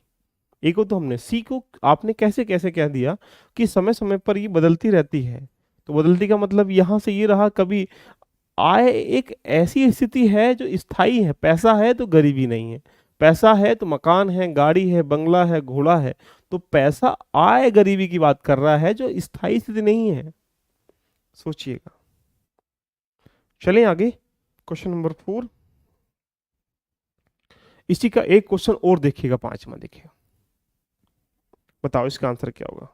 S1: ए को तो हमने, सी को आपने कैसे कैसे कह दिया कि समय समय पर ये बदलती रहती है। तो बदलती का मतलब यहां से ये रहा, कभी आय एक ऐसी स्थिति है जो स्थायी है, पैसा है तो गरीबी नहीं है, पैसा है तो मकान है, गाड़ी है, बंगला है, घोड़ा है। तो पैसा आय गरीबी की बात कर रहा है जो स्थायी स्थिति नहीं है, सोचिएगा। चलें आगे, क्वेश्चन नंबर 4। इसी का एक क्वेश्चन और देखिएगा, 5वां देखिएगा। बताओ इसका आंसर क्या होगा।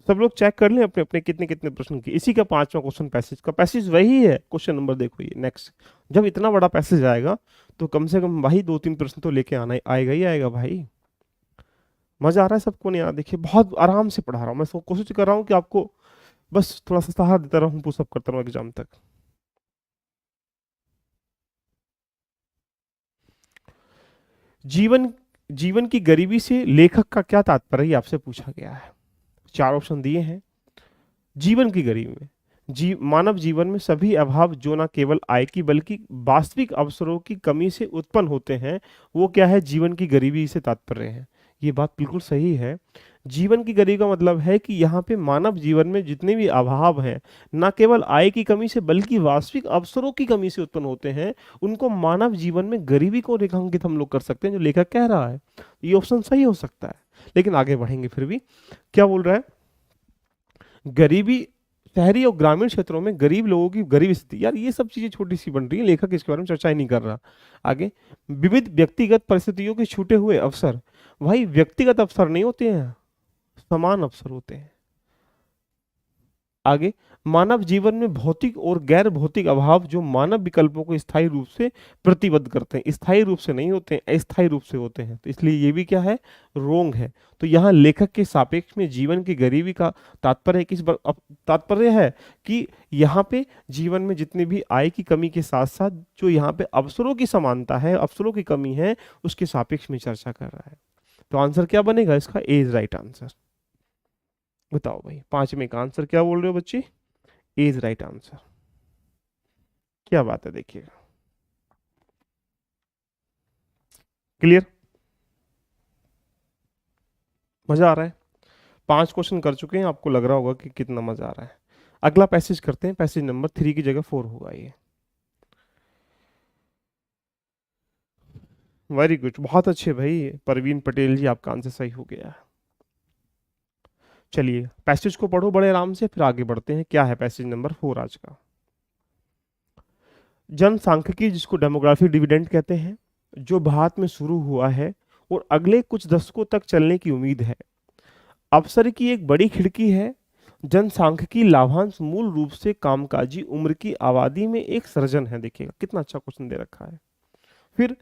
S1: सब लोग चेक कर लें अपने अपने कितने कितने प्रश्न की। इसी का 5वां क्वेश्चन पैसेज का, पैसेज वही है, क्वेश्चन नंबर देखो ये नेक्स्ट। जब इतना बड़ा पैसेज आएगा तो कम से कम भाई 2-3 प्रश्न तो लेके आना आएगा ही आएगा भाई। मजा आ रहा है सबको नहीं आ रहा, देखिए बहुत आराम से पढ़ा रहा हूँ मैं, कोशिश कर रहा हूँ कि आपको बस थोड़ा सा सहारा देता रहूँ, पुशअप करता रहूँ एग्जाम तक। जीवन जीवन की गरीबी से लेखक का क्या तात्पर्य, ये आपसे पूछा गया है। 4 ऑप्शन दिए हैं। जीवन की गरीबी में मानव जीवन में सभी अभाव जो न केवल आय की बल्कि वास्तविक अवसरों की कमी से उत्पन्न होते हैं, वो क्या है, जीवन की गरीबी से तात्पर्य है। ये बात बिल्कुल सही है। जीवन की गरीबी का मतलब है कि यहाँ पे मानव जीवन में जितने भी अभाव हैं, न केवल आय की कमी से बल्कि वास्तविक अवसरों की कमी से उत्पन्न होते हैं, उनको मानव जीवन में गरीबी को रेखांकित हम लोग कर सकते हैं, जो लेखक कह रहा है। ये ऑप्शन सही हो सकता है, लेकिन आगे बढ़ेंगे फिर भी। क्या बोल रहा है, गरीबी शहरी और ग्रामीण क्षेत्रों में गरीब लोगों की गरीब स्थिति, यार ये सब चीजें छोटी सी बन रही है, लेखक इसके बारे में चर्चा ही नहीं कर रहा। आगे, विविध व्यक्तिगत परिस्थितियों के छूटे हुए अवसर। भाई व्यक्तिगत अवसर नहीं होते हैं, समान अवसर होते हैं। आगे, मानव जीवन में भौतिक और गैर भौतिक अभाव जो मानव विकल्पों को स्थायी रूप से प्रतिबद्ध करते हैं, स्थायी रूप से नहीं होते हैं, अस्थायी रूप से होते हैं, तो इसलिए ये भी क्या है, रोंग है। तो यहाँ लेखक के सापेक्ष में जीवन की गरीबी का तात्पर्य किस तात्पर्य है कि यहाँ पे जीवन में जितनी भी आय की कमी के साथ साथ जो यहाँ पे अवसरों की समानता है, अवसरों की कमी है, उसके सापेक्ष में चर्चा कर रहा है। तो आंसर क्या बनेगा इसका, ए इज राइट आंसर। बताओ भाई 5वें का आंसर क्या बोल रहे हो बच्चे, ए इज राइट आंसर। क्या बात है, देखिएगा। क्लियर। मजा आ रहा है? 5 क्वेश्चन कर चुके हैं, आपको लग रहा होगा कि कितना मजा आ रहा है। अगला पैसेज करते हैं, पैसेज नंबर 3 की जगह 4 होगा ये। वेरी गुड, बहुत अच्छे भाई परवीन पटेल जी, आपका आंसर सही हो गया। चलिए पैसेज को पढ़ो बड़े आराम से, फिर आगे बढ़ते हैं। क्या है पैसेज नंबर 4 आज का? जनसांख्यिकी, जिसको डेमोग्राफिक डिविडेंड कहते हैं, जो भारत में शुरू हुआ है और अगले कुछ दशकों तक चलने की उम्मीद है, अवसर की एक बड़ी खिड़की है। जनसांख्यिकी लाभांश मूल रूप से कामकाजी उम्र की आबादी में एक सृजन है। देखिएगा कितना अच्छा क्वेश्चन दे रखा है। फिर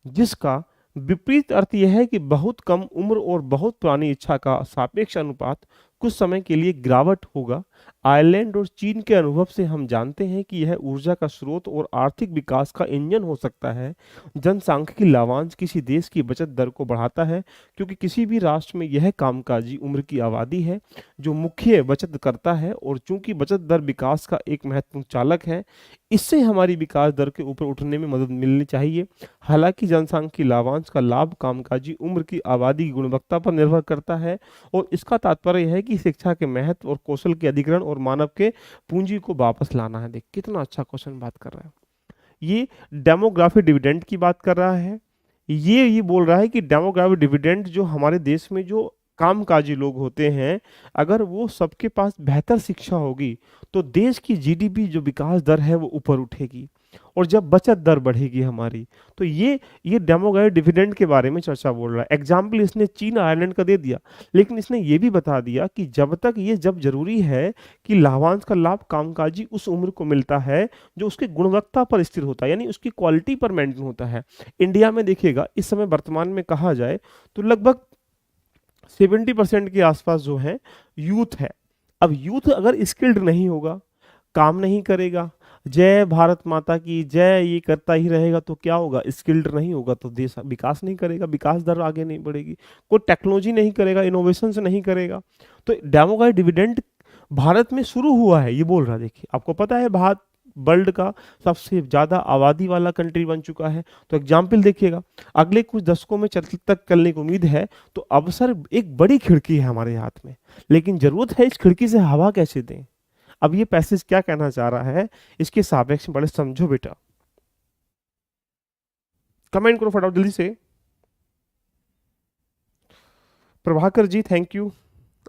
S1: जिसका विपरीत अर्थ यह है कि बहुत कम उम्र और बहुत पुरानी इच्छा का सापेक्ष अनुपात कुछ समय के लिए गिरावट होगा। आयरलैंड और चीन के अनुभव से हम जानते हैं कि यह ऊर्जा का स्रोत और आर्थिक विकास का इंजन हो सकता है। जनसांख्यिकी लाभांश किसी देश की बचत दर को बढ़ाता है, क्योंकि किसी भी राष्ट्र में यह कामकाजी उम्र की आबादी है जो मुख्य बचत करता है, और चूंकि बचत दर विकास का एक महत्वपूर्ण चालक है, इससे हमारी विकास दर के ऊपर उठने में मदद मिलनी चाहिए। हालांकि जनसांख्यिकी लाभांश का लाभ कामकाजी उम्र की आबादी की गुणवत्ता पर निर्भर करता है, और इसका तात्पर्य है कि शिक्षा के महत्व और कौशल के अधिग्रहण और मानव के पूंजी को वापस लाना है। देख कितना अच्छा क्वेश्चन बात कर रहा है। ये डेमोग्राफिक डिविडेंड की बात कर रहा है। ये बोल रहा है कि डेमोग्राफिक डिविडेंड जो हमारे देश में जो कामकाजी लोग होते हैं, अगर वो सबके पास बेहतर शिक्षा होगी तो देश की जीडीपी जो विकास दर है वो ऊपर उठेगी, और जब बचत दर बढ़ेगी हमारी, तो ये डेमोग्राफिक डिविडेंड के बारे में चर्चा बोल रहा है। एग्जाम्पल इसने चीन आयरलैंड का दे दिया, लेकिन इसने ये भी बता दिया कि जब जरूरी है कि लाभांश का लाभ कामकाजी उस उम्र को मिलता है जो उसकी गुणवत्ता पर स्थिर होता है, यानी उसकी क्वालिटी पर मेंटेन होता है। इंडिया में देखिएगा इस समय वर्तमान में कहा जाए तो लगभग 70% के आसपास जो है यूथ है। अब यूथ अगर स्किल्ड नहीं होगा, काम नहीं करेगा, जय भारत माता की जय ये करता ही रहेगा, तो क्या होगा? स्किल्ड नहीं होगा तो देश विकास नहीं करेगा, विकास दर आगे नहीं बढ़ेगी, कोई टेक्नोलॉजी नहीं करेगा, इनोवेशन से नहीं करेगा। तो डेमोग्राफिक डिविडेंड भारत में शुरू हुआ है, ये बोल रहा है। देखिए आपको पता है भारत वर्ल्ड का सबसे ज्यादा आबादी वाला कंट्री बन चुका है। तो एग्जाम्पल देखिएगा, अगले कुछ दशकों में तक चलने की उम्मीद है, तो अवसर एक बड़ी खिड़की है हमारे हाथ में, लेकिन जरूरत है इस खिड़की से हवा कैसे दें। अब ये पैसेज क्या कहना चाह रहा है, इसके सापेक्ष में बड़े समझो बेटा। कमेंट करो फटाफट जल्दी से। Prabhakar ji thank you.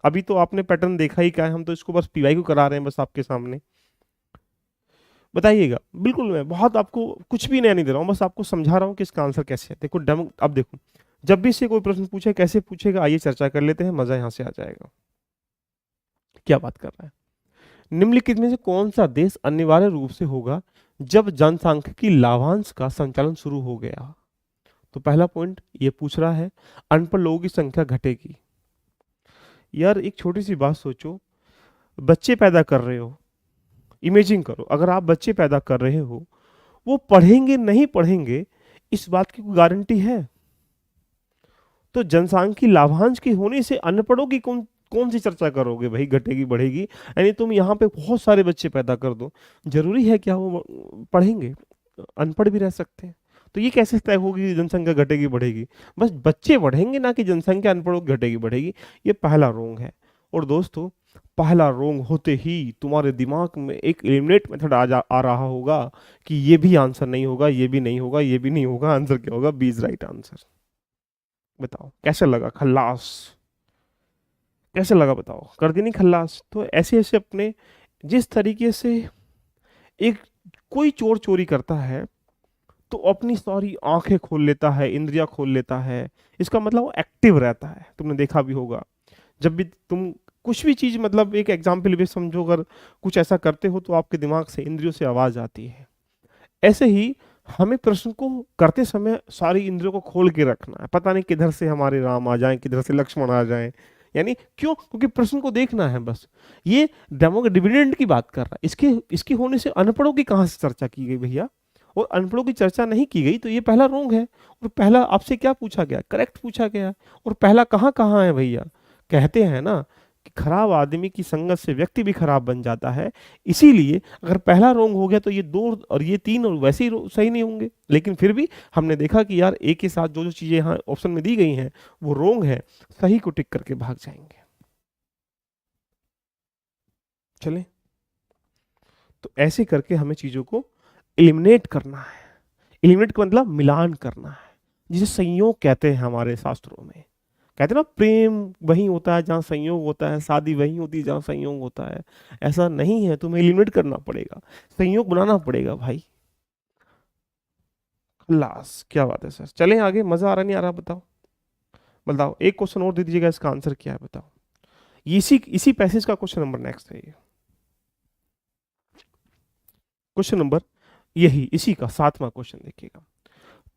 S1: अभी तो आपने पैटर्न देखा ही क्या है, हम तो इसको बस पीवाई को करा रहे हैं बस आपके सामने। बताइएगा। बिल्कुल मैं बहुत आपको कुछ भी नया नहीं दे रहा हूँ, बस आपको समझा रहा हूँ कि इसका आंसर कैसे है। देखो डेमो, अब देखो जब भी से कोई प्रश्न पूछे कैसे पूछेगा, आइए चर्चा कर लेते हैं, मजा यहाँ से आ जाएगा। क्या बात कर रहा है? निम्नलिखित में से कौन सा देश अनिवार्य रूप से होगा जब जनसांख्यिकी लाभांश का संचालन शुरू हो गया? तो पहला पॉइंट ये पूछ रहा है, अनपढ़ लोगों की संख्या घटेगी। यार एक छोटी सी बात सोचो, बच्चे पैदा कर रहे हो, इमेजिन करो अगर आप बच्चे पैदा कर रहे हो, वो पढ़ेंगे नहीं पढ़ेंगे इस बात की कोई गारंटी है? तो जनसांख्यिकी लाभांश की होने से अनपढ़ों की कौन कौन सी चर्चा करोगे भाई, घटेगी बढ़ेगी? यानी तुम यहाँ पे बहुत सारे बच्चे पैदा कर दो, जरूरी है क्या वो पढ़ेंगे? अनपढ़ भी रह सकते हैं। तो ये कैसे तय होगी कि जनसंख्या घटेगी बढ़ेगी? बस बच्चे बढ़ेंगे ना कि जनसंख्या अनपढ़ों की घटेगी बढ़ेगी। ये पहला रोंग है। और दोस्तों पहला रोंग होते ही तुम्हारे दिमाग में एक एलिमिनेट मेथड आ रहा होगा कि ये भी आंसर नहीं होगा, ये भी नहीं होगा, ये भी नहीं होगा, आंसर क्या होगा? B is right answer. बताओ कैसे लगा? खल्लास कैसे लगा बताओ? कर दी नहीं खल्लास? तो ऐसे ऐसे अपने जिस तरीके से एक कोई चोर चोरी करता है तो अपनी सारी आंखें खोल लेता है, इंद्रियां खोल लेता है, इसका मतलब वो एक्टिव रहता है। तुमने देखा भी होगा जब भी तुम कुछ भी चीज, मतलब एक एग्जाम्पल भी समझो, अगर कुछ ऐसा करते हो तो आपके दिमाग से इंद्रियों से आवाज आती है। ऐसे ही हमें प्रश्न को करते समय सारी इंद्रियों को खोल के रखना है, पता नहीं किधर से हमारे राम आ जाएं, किधर से लक्ष्मण आ जाएं। यानी क्यों? क्योंकि प्रश्न को देखना है बस। ये डेमोग्राफिक डिविडेंड की बात कर रहा है। इसके होने से अनपढ़ों की कहाँ से चर्चा की गई भैया? और अनपढ़ों की चर्चा नहीं की गई तो ये पहला रोंग है। और पहला आपसे क्या पूछा गया? करेक्ट पूछा गया। और पहला कहाँ कहाँ है भैया? कहते हैं ना कि खराब आदमी की संगत से व्यक्ति भी खराब बन जाता है। इसीलिए अगर पहला रोंग हो गया तो ये 2 और ये 3 और वैसे ही सही नहीं होंगे। लेकिन फिर भी हमने देखा कि यार ए के साथ जो जो चीजें यहाँ ऑप्शन में दी गई हैं वो रोंग है, सही को टिक करके भाग जाएंगे। चले, तो ऐसे करके हमें चीजों को एलिमिनेट करना है। एलिमिनेट का मतलब मिलान करना है, जिसे संयोग कहते हैं हमारे शास्त्रों में। कहते हैं ना, प्रेम वही होता है जहाँ संयोग होता है, शादी वही होती है जहाँ संयोग होता है। ऐसा नहीं है, तुम्हें एलिमिनेट करना पड़ेगा, संयोग बनाना पड़ेगा भाई। खल्लास, क्या बात है सर। चलें आगे, मजा आ रहा नहीं आ रहा बताओ? बताओ, एक क्वेश्चन और दे दीजिएगा, इसका आंसर क्या है बताओ। इसी इसी पैसेज का क्वेश्चन नंबर नेक्स्ट है ये। क्वेश्चन नंबर यही इसी का 7वां क्वेश्चन देखिएगा।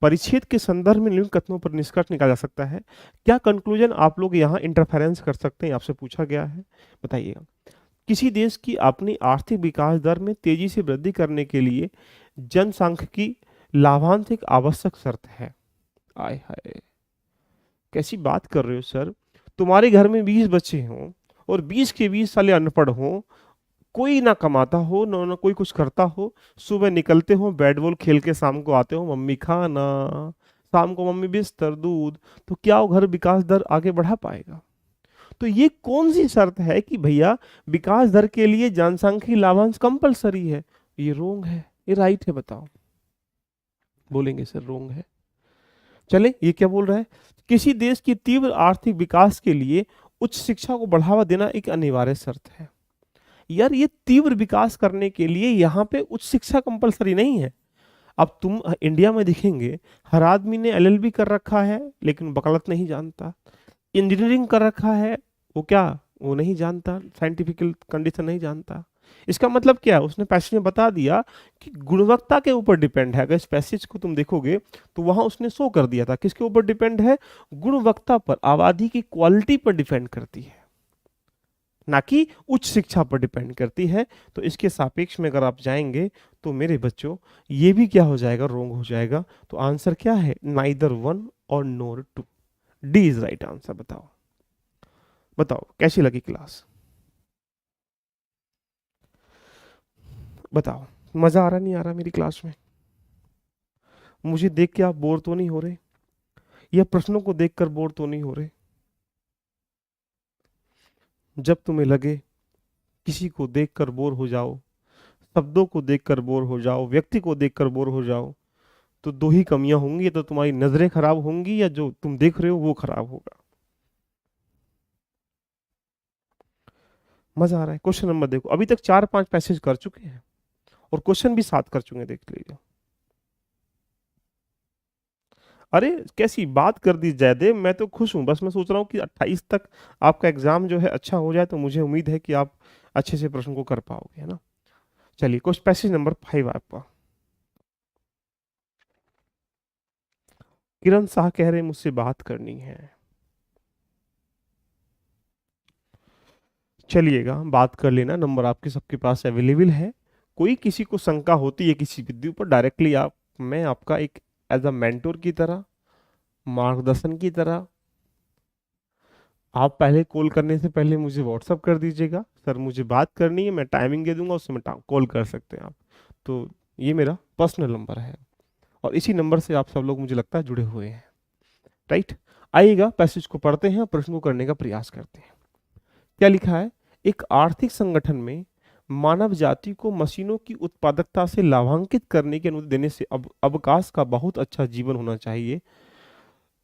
S1: परिच्छेद के संदर्भ में निम्न कथनों पर निष्कर्ष निकाला जा सकता है। क्या कंक्लूजन आप लोग यहाँ इंटरफेरेंस कर सकते हैं, आपसे पूछा गया है, बताइएगा। किसी देश की अपनी आर्थिक विकास दर में तेजी से वृद्धि करने के लिए जनसांख्यिकी लाभांश एक आवश्यक शर्त है। आय हाय, कैसी बात कर रहे हो सर। तुम्हारे घर में 20 बच्चे हों और 20 के 20 साले अनपढ़ हों, कोई ना कमाता हो ना कोई कुछ करता हो, सुबह निकलते हो बैट बॉल खेल के शाम को आते हो मम्मी खाना, शाम को मम्मी बिस्तर दूध, तो क्या वो घर विकास दर आगे बढ़ा पाएगा? तो ये कौन सी शर्त है कि भैया विकास दर के लिए जनसांख्यिकीय लाभांश कंपलसरी है? ये रोंग है, ये राइट है? बताओ, बोलेंगे सर रोंग है। चले, ये क्या बोल रहा है? किसी देश की तीव्र आर्थिक विकास के लिए उच्च शिक्षा को बढ़ावा देना एक अनिवार्य शर्त है। यार ये तीव्र विकास करने के लिए यहाँ पे उच्च शिक्षा कंपलसरी नहीं है। अब तुम इंडिया में देखेंगे, हर आदमी ने एलएलबी कर रखा है लेकिन वकालत नहीं जानता, इंजीनियरिंग कर रखा है, वो नहीं जानता, साइंटिफिक कंडीशन नहीं जानता। इसका मतलब क्या है? उसने पैसेज में बता दिया कि गुणवत्ता के ऊपर डिपेंड है। अगर इस पैसेज को तुम देखोगे तो वहां उसने शो कर दिया था किसके ऊपर डिपेंड है, गुणवत्ता पर, आबादी की क्वालिटी पर डिपेंड करती है, ना कि उच्च शिक्षा पर डिपेंड करती है। तो इसके सापेक्ष में अगर आप जाएंगे तो मेरे बच्चों ये भी क्या हो जाएगा, रोंग हो जाएगा। तो आंसर क्या है? नाइदर वन और nor two. D is right answer. बताओ बताओ, कैसी लगी क्लास? बताओ, मजा आ रहा नहीं आ रहा मेरी क्लास में? मुझे देख के आप बोर तो नहीं हो रहे, या प्रश्नों को देखकर बोर तो नहीं हो रहे? जब तुम्हें लगे किसी को देखकर बोर हो जाओ, शब्दों को देखकर बोर हो जाओ, व्यक्ति को देखकर बोर हो जाओ, तो दो ही कमियां होंगी, या तो तुम्हारी नजरें खराब होंगी या जो तुम देख रहे हो वो खराब होगा। मजा आ रहा है? क्वेश्चन नंबर देखो, अभी तक 4-5 पैसेज कर चुके हैं और क्वेश्चन भी 7 कर चुके हैं, देख लीजिए। अरे कैसी बात कर दी जयदेव, मैं तो खुश हूं। बस मैं सोच रहा हूँ कि 28 तक आपका एग्जाम जो है अच्छा हो जाए, तो मुझे उम्मीद है कि आप अच्छे से प्रश्न को कर पाओगे, है ना। चलिए, क्वेश्चन पैसेज नंबर 5 आपका। किरण शाह कह रहे मुझसे बात करनी है। चलिएगा, बात कर लेना, नंबर आपके सबके पास अवेलेबल है। कोई किसी को शंका होती है किसी बिंदु पर, डायरेक्टली आप, मैं आपका एक एज अ मेंटोर की तरह, मार्गदर्शन की तरह, आप पहले कॉल करने से पहले मुझे व्हाट्सअप कर दीजिएगा, सर मुझे बात करनी है, मैं टाइमिंग दे दूंगा, उसमें कॉल कर सकते हैं आप। तो ये मेरा पर्सनल नंबर है और इसी नंबर से आप सब लोग मुझे लगता है जुड़े हुए हैं, राइट। आइएगा, पैसेज को पढ़ते हैं और प्रश्न को करने का प्रयास करते हैं। क्या लिखा है? एक आर्थिक संगठन में मानव जाति को मशीनों की उत्पादकता से लाभान्वित करने की अनुमति देने से अवकाश का बहुत अच्छा जीवन होना चाहिए,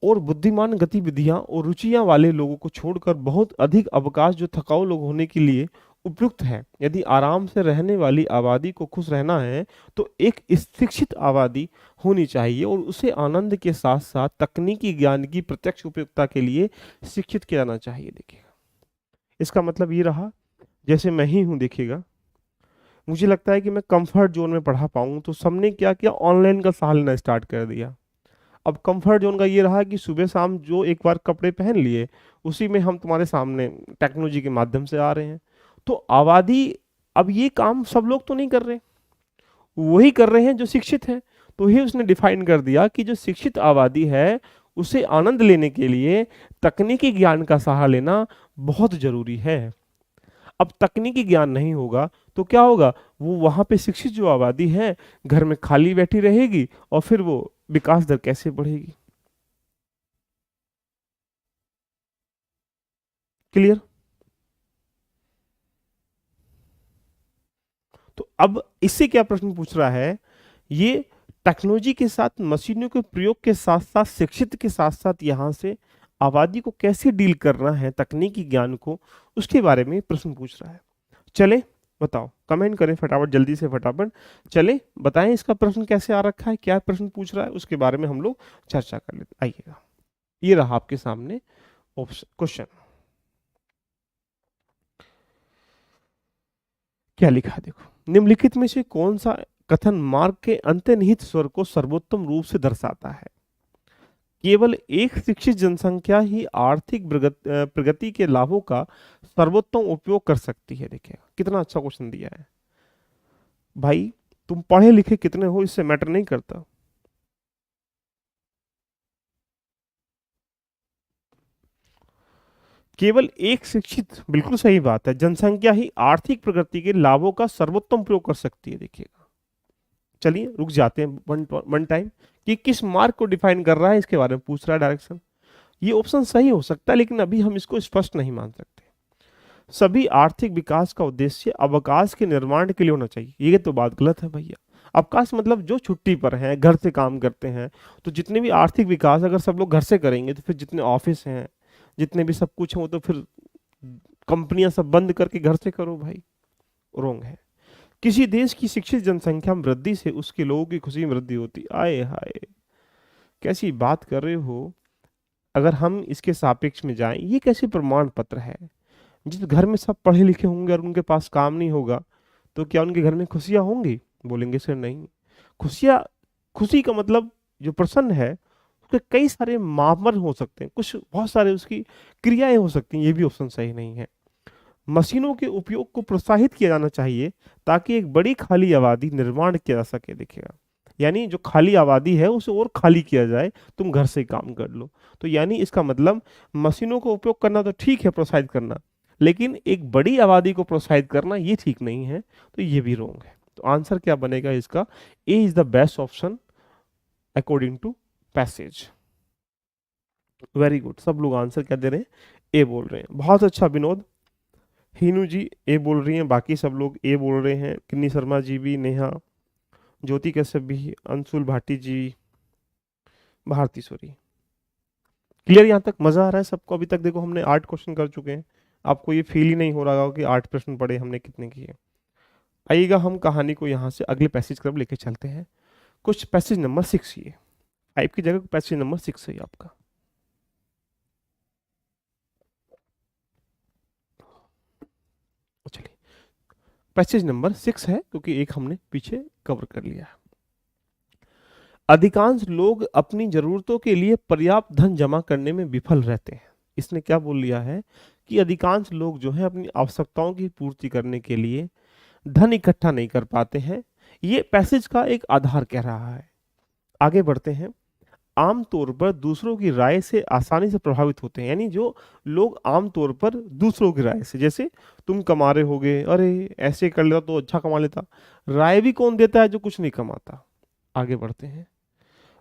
S1: और बुद्धिमान गतिविधियां और रुचियां वाले लोगों को छोड़कर बहुत अधिक अवकाश जो थकाऊ लोग होने के लिए उपयुक्त है। यदि आराम से रहने वाली आबादी को खुश रहना है तो एक शिक्षित आबादी होनी चाहिए, और उसे आनंद के साथ साथ तकनीकी ज्ञान की प्रत्यक्ष उपयोगिता के लिए शिक्षित किया जाना चाहिए। देखिएगा, इसका मतलब ये रहा, जैसे मैं ही हूं, देखिएगा, मुझे लगता है कि मैं कंफर्ट जोन में पढ़ा पाऊं, तो सबने क्या किया, ऑनलाइन का सहारा लेना स्टार्ट कर दिया। अब कंफर्ट जोन का ये रहा कि सुबह शाम जो एक बार कपड़े पहन लिए, उसी में हम तुम्हारे सामने टेक्नोलॉजी के माध्यम से आ रहे हैं। तो आबादी, अब ये काम सब लोग तो नहीं कर रहे, वही कर रहे हैं जो शिक्षित हैं। तो ही उसने डिफाइन कर दिया कि जो शिक्षित आबादी है उसे आनंद लेने के लिए तकनीकी ज्ञान का सहारा लेना बहुत जरूरी है। अब तकनीकी ज्ञान नहीं होगा तो क्या होगा, वो वहां पे शिक्षित जो आबादी है घर में खाली बैठी रहेगी और फिर वो विकास दर कैसे बढ़ेगी। क्लियर। तो अब इससे क्या प्रश्न पूछ रहा है, ये टेक्नोलॉजी के साथ मशीनों के प्रयोग के साथ साथ शिक्षित के साथ साथ यहाँ से आबादी को कैसे डील करना है तकनीकी ज्ञान को, उसके बारे में प्रश्न पूछ रहा है। चले बताओ, कमेंट करें फटाफट, जल्दी से फटाफट चले बताएं इसका प्रश्न कैसे आ रखा है, क्या प्रश्न पूछ रहा है, उसके बारे में हम लोग चर्चा कर लेते। आइएगा, ये रहा आपके सामने ऑप्शन क्वेश्चन। क्या लिखा है देखो, निम्नलिखित में से कौन सा कथन मार्ग के अंतर्निहित स्वर को सर्वोत्तम रूप से दर्शाता है। केवल एक शिक्षित जनसंख्या ही आर्थिक प्रगति के लाभों का सर्वोत्तम उपयोग कर सकती है। देखिए कितना अच्छा क्वेश्चन दिया है भाई, तुम पढ़े लिखे कितने हो इससे मैटर नहीं करता। केवल एक शिक्षित, बिल्कुल सही बात है, जनसंख्या ही आर्थिक प्रगति के लाभों का सर्वोत्तम प्रयोग कर सकती है। देखिएगा, चलिए रुक जाते हैं वन टाइम कि किस मार्ग को डिफाइन कर रहा है, इसके बारे में पूछ रहा है डायरेक्शन। ये ऑप्शन सही हो सकता है लेकिन अभी हम इसको स्पष्ट नहीं मान सकते। सभी आर्थिक विकास का उद्देश्य अवकाश के निर्माण के लिए होना चाहिए, ये तो बात गलत है भैया। अवकाश मतलब जो छुट्टी पर हैं, घर से काम करते हैं, तो जितने भी आर्थिक विकास अगर सब लोग घर से करेंगे तो फिर जितने ऑफिस हैं, जितने भी सब कुछ है, वो तो फिर कंपनियां सब बंद करके घर से करो भाई, रोंग है। किसी देश की शिक्षित जनसंख्या में वृद्धि से उसके लोगों की खुशी में वृद्धि होती। आए हाय, कैसी बात कर रहे हो। अगर हम इसके सापेक्ष में जाएं, ये कैसे प्रमाण पत्र है। जिस घर में सब पढ़े लिखे होंगे और उनके पास काम नहीं होगा तो क्या उनके घर में खुशियां होंगी, बोलेंगे सर नहीं। खुशियां, खुशी का मतलब जो प्रसन्न है उसके कई सारे मापदंड हो सकते हैं, कुछ बहुत सारे उसकी क्रियाएं हो सकती हैं, ये भी ऑप्शन सही नहीं है। मशीनों के उपयोग को प्रोत्साहित किया जाना चाहिए ताकि एक बड़ी खाली आबादी निर्माण किया जा सके। देखिएगा, यानी जो खाली आबादी है उसे और खाली किया जाए, तुम घर से काम कर लो। तो यानी इसका मतलब मशीनों का उपयोग करना तो ठीक है, प्रोत्साहित करना, लेकिन एक बड़ी आबादी को प्रोत्साहित करना ये ठीक नहीं है, तो ये भी रॉन्ग है। तो आंसर क्या बनेगा इसका, A is the best option according to passage. Very good, सब लोग आंसर क्या दे रहे हैं, ए बोल रहे हैं, बहुत अच्छा विनोद। हीनू जी ए बोल रही हैं, बाकी सब लोग ए बोल रहे हैं, किन्नी शर्मा जी भी, नेहा, ज्योति कश्यप भी, अंशुल भाटी जी, भारती सोरी। क्लियर, यहाँ तक मजा आ रहा है सबको। अभी तक देखो हमने 8 क्वेश्चन कर चुके हैं, आपको ये फील ही नहीं हो रहा होगा कि 8 प्रश्न पढ़े हमने कितने किए। आइएगा, हम कहानी को यहाँ से अगले पैसेज की तरफ लेके चलते हैं। कुछ पैसेज नंबर 6, ये 5 की जगह पैसेज नंबर 6 है आपका। चलिए, पैसेज नंबर 6 है क्योंकि एक हमने पीछे कवर कर लिया है। अधिकांश लोग अपनी जरूरतों के लिए पर्याप्त धन जमा करने में विफल रहते हैं। इसने क्या बोल लिया है कि अधिकांश लोग जो है अपनी आवश्यकताओं की पूर्ति करने के लिए धन इकट्ठा नहीं कर पाते हैं। ये पैसेज का एक आधार कह रहा है। आगे बढ़ते हैं। आमतौर पर दूसरों की राय से आसानी से प्रभावित होते हैं, यानी जो लोग आमतौर पर दूसरों की राय से, जैसे तुम कमा रहे होगे, अरे ऐसे कर लेता तो अच्छा कमा लेता, राय भी कौन देता है, जो कुछ नहीं कमाता। आगे बढ़ते हैं।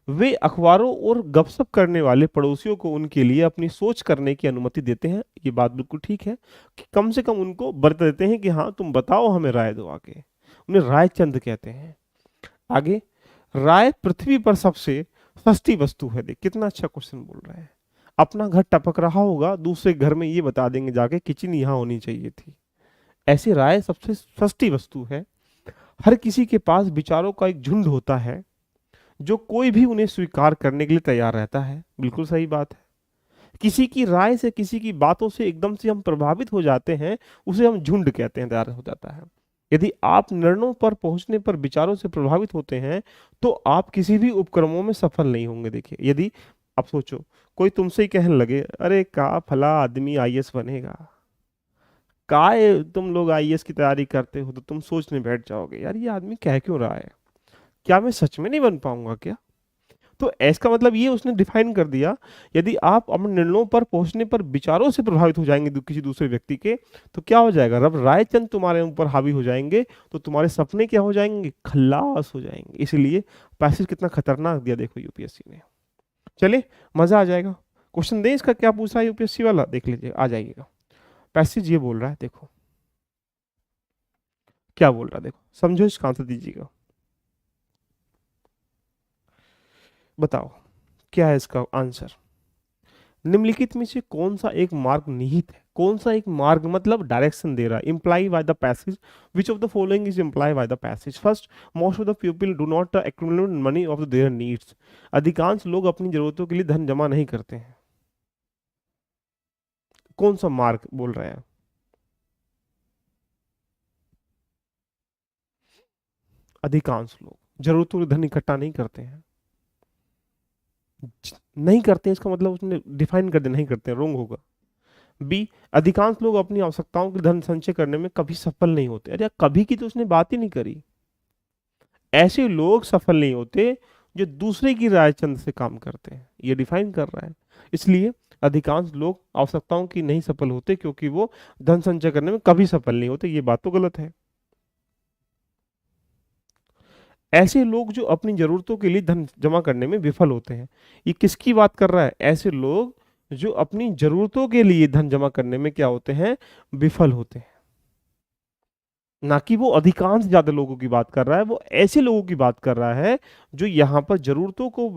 S1: वे अखबारों और गपशप करने वाले पड़ोसियों को उनके लिए अपनी सोच करने की अनुमति देते हैं। ये बात बिल्कुल ठीक है कि कम से कम उनको बरत देते हैं कि हाँ तुम बताओ, हमें राय दो आगे। उन्हें राय चंद कहते हैं। आगे, राय पृथ्वी पर सबसे सस्ती वस्तु है। देख कितना अच्छा क्वेश्चन बोल रहा है। अपना घर टपक रहा होगा, दूसरे घर में ये बता देंगे जाके किचन यहाँ होनी चाहिए थी। ऐसी राय सबसे सस्ती वस्तु है। हर किसी के पास विचारों का एक झुंड होता है जो कोई भी उन्हें स्वीकार करने के लिए तैयार रहता है। बिल्कुल सही बात है। किसी की राय से, किसी की बातों से एकदम से हम प्रभावित हो जाते हैं, उसे हम झुंड कहते हैं, तैयार हो जाता है। यदि आप निर्णयों पर पहुंचने पर विचारों से प्रभावित होते हैं तो आप किसी भी उपक्रमों में सफल नहीं होंगे। देखिए, यदि आप सोचो कोई तुमसे ही कहने लगे, अरे का फला आदमी आईएएस बनेगा, काय तुम लोग आईएएस की तैयारी करते हो, तो तुम सोचने बैठ जाओगे, यार ये आदमी कह क्यों रहा है, क्या मैं सच में नहीं बन पाऊंगा क्या। तो इसका मतलब ये उसने डिफाइन कर दिया, यदि आप अपने निर्णयों पर पहुंचने पर विचारों से प्रभावित हो जाएंगे किसी दूसरे व्यक्ति के, तो क्या हो जाएगा, रब रायचंद तुम्हारे ऊपर हावी हो जाएंगे, तो तुम्हारे सपने क्या हो जाएंगे, खल्लास हो जाएंगे। इसलिए पैसेज कितना खतरनाक दिया देखो यूपीएससी ने। चलिए मजा आ जाएगा। क्वेश्चन दें इसका क्या पूछा है यूपीएससी वाला, देख लीजिए आ जाइएगा। पैसेज ये बोल रहा है, देखो क्या बोल रहा है, देखो समझो, इसका आंसर दीजिएगा। बताओ क्या है इसका आंसर। निम्नलिखित में से कौन सा एक मार्ग निहित है, कौन सा एक मार्ग मतलब डायरेक्शन दे रहा है, imply by the passage, which of the following is imply by the passage. First, most of the people do not accumulate money of their needs. अधिकांश लोग अपनी जरूरतों के लिए धन जमा नहीं करते हैं। कौन सा मार्ग बोल रहे हैं, अधिकांश लोग जरूरतों के लिए धन इकट्ठा नहीं करते हैं। नहीं करते हैं इसका मतलब उसने डिफाइन कर दिया, नहीं करते हैं, रोंग होगा। बी, अधिकांश लोग अपनी आवश्यकताओं के धन संचय करने में कभी सफल नहीं होते। अरे यार, कभी की तो उसने बात ही नहीं करी। ऐसे लोग सफल नहीं होते जो दूसरे की राय चंद से काम करते हैं, ये डिफाइन कर रहा है। इसलिए अधिकांश लोग आवश्यकताओं की नहीं सफल होते क्योंकि वो धन संचय करने में कभी सफल नहीं होते, ये बात तो गलत है। ऐसे लोग जो अपनी जरूरतों के लिए धन जमा करने में विफल होते हैं, ये किसकी बात कर रहा है, ऐसे लोग जो अपनी जरूरतों के लिए धन जमा करने में क्या होते हैं, विफल होते हैं। ना कि वो अधिकांश ज्यादा लोगों की बात कर रहा है, वो ऐसे लोगों की बात कर रहा है जो यहाँ पर जरूरतों को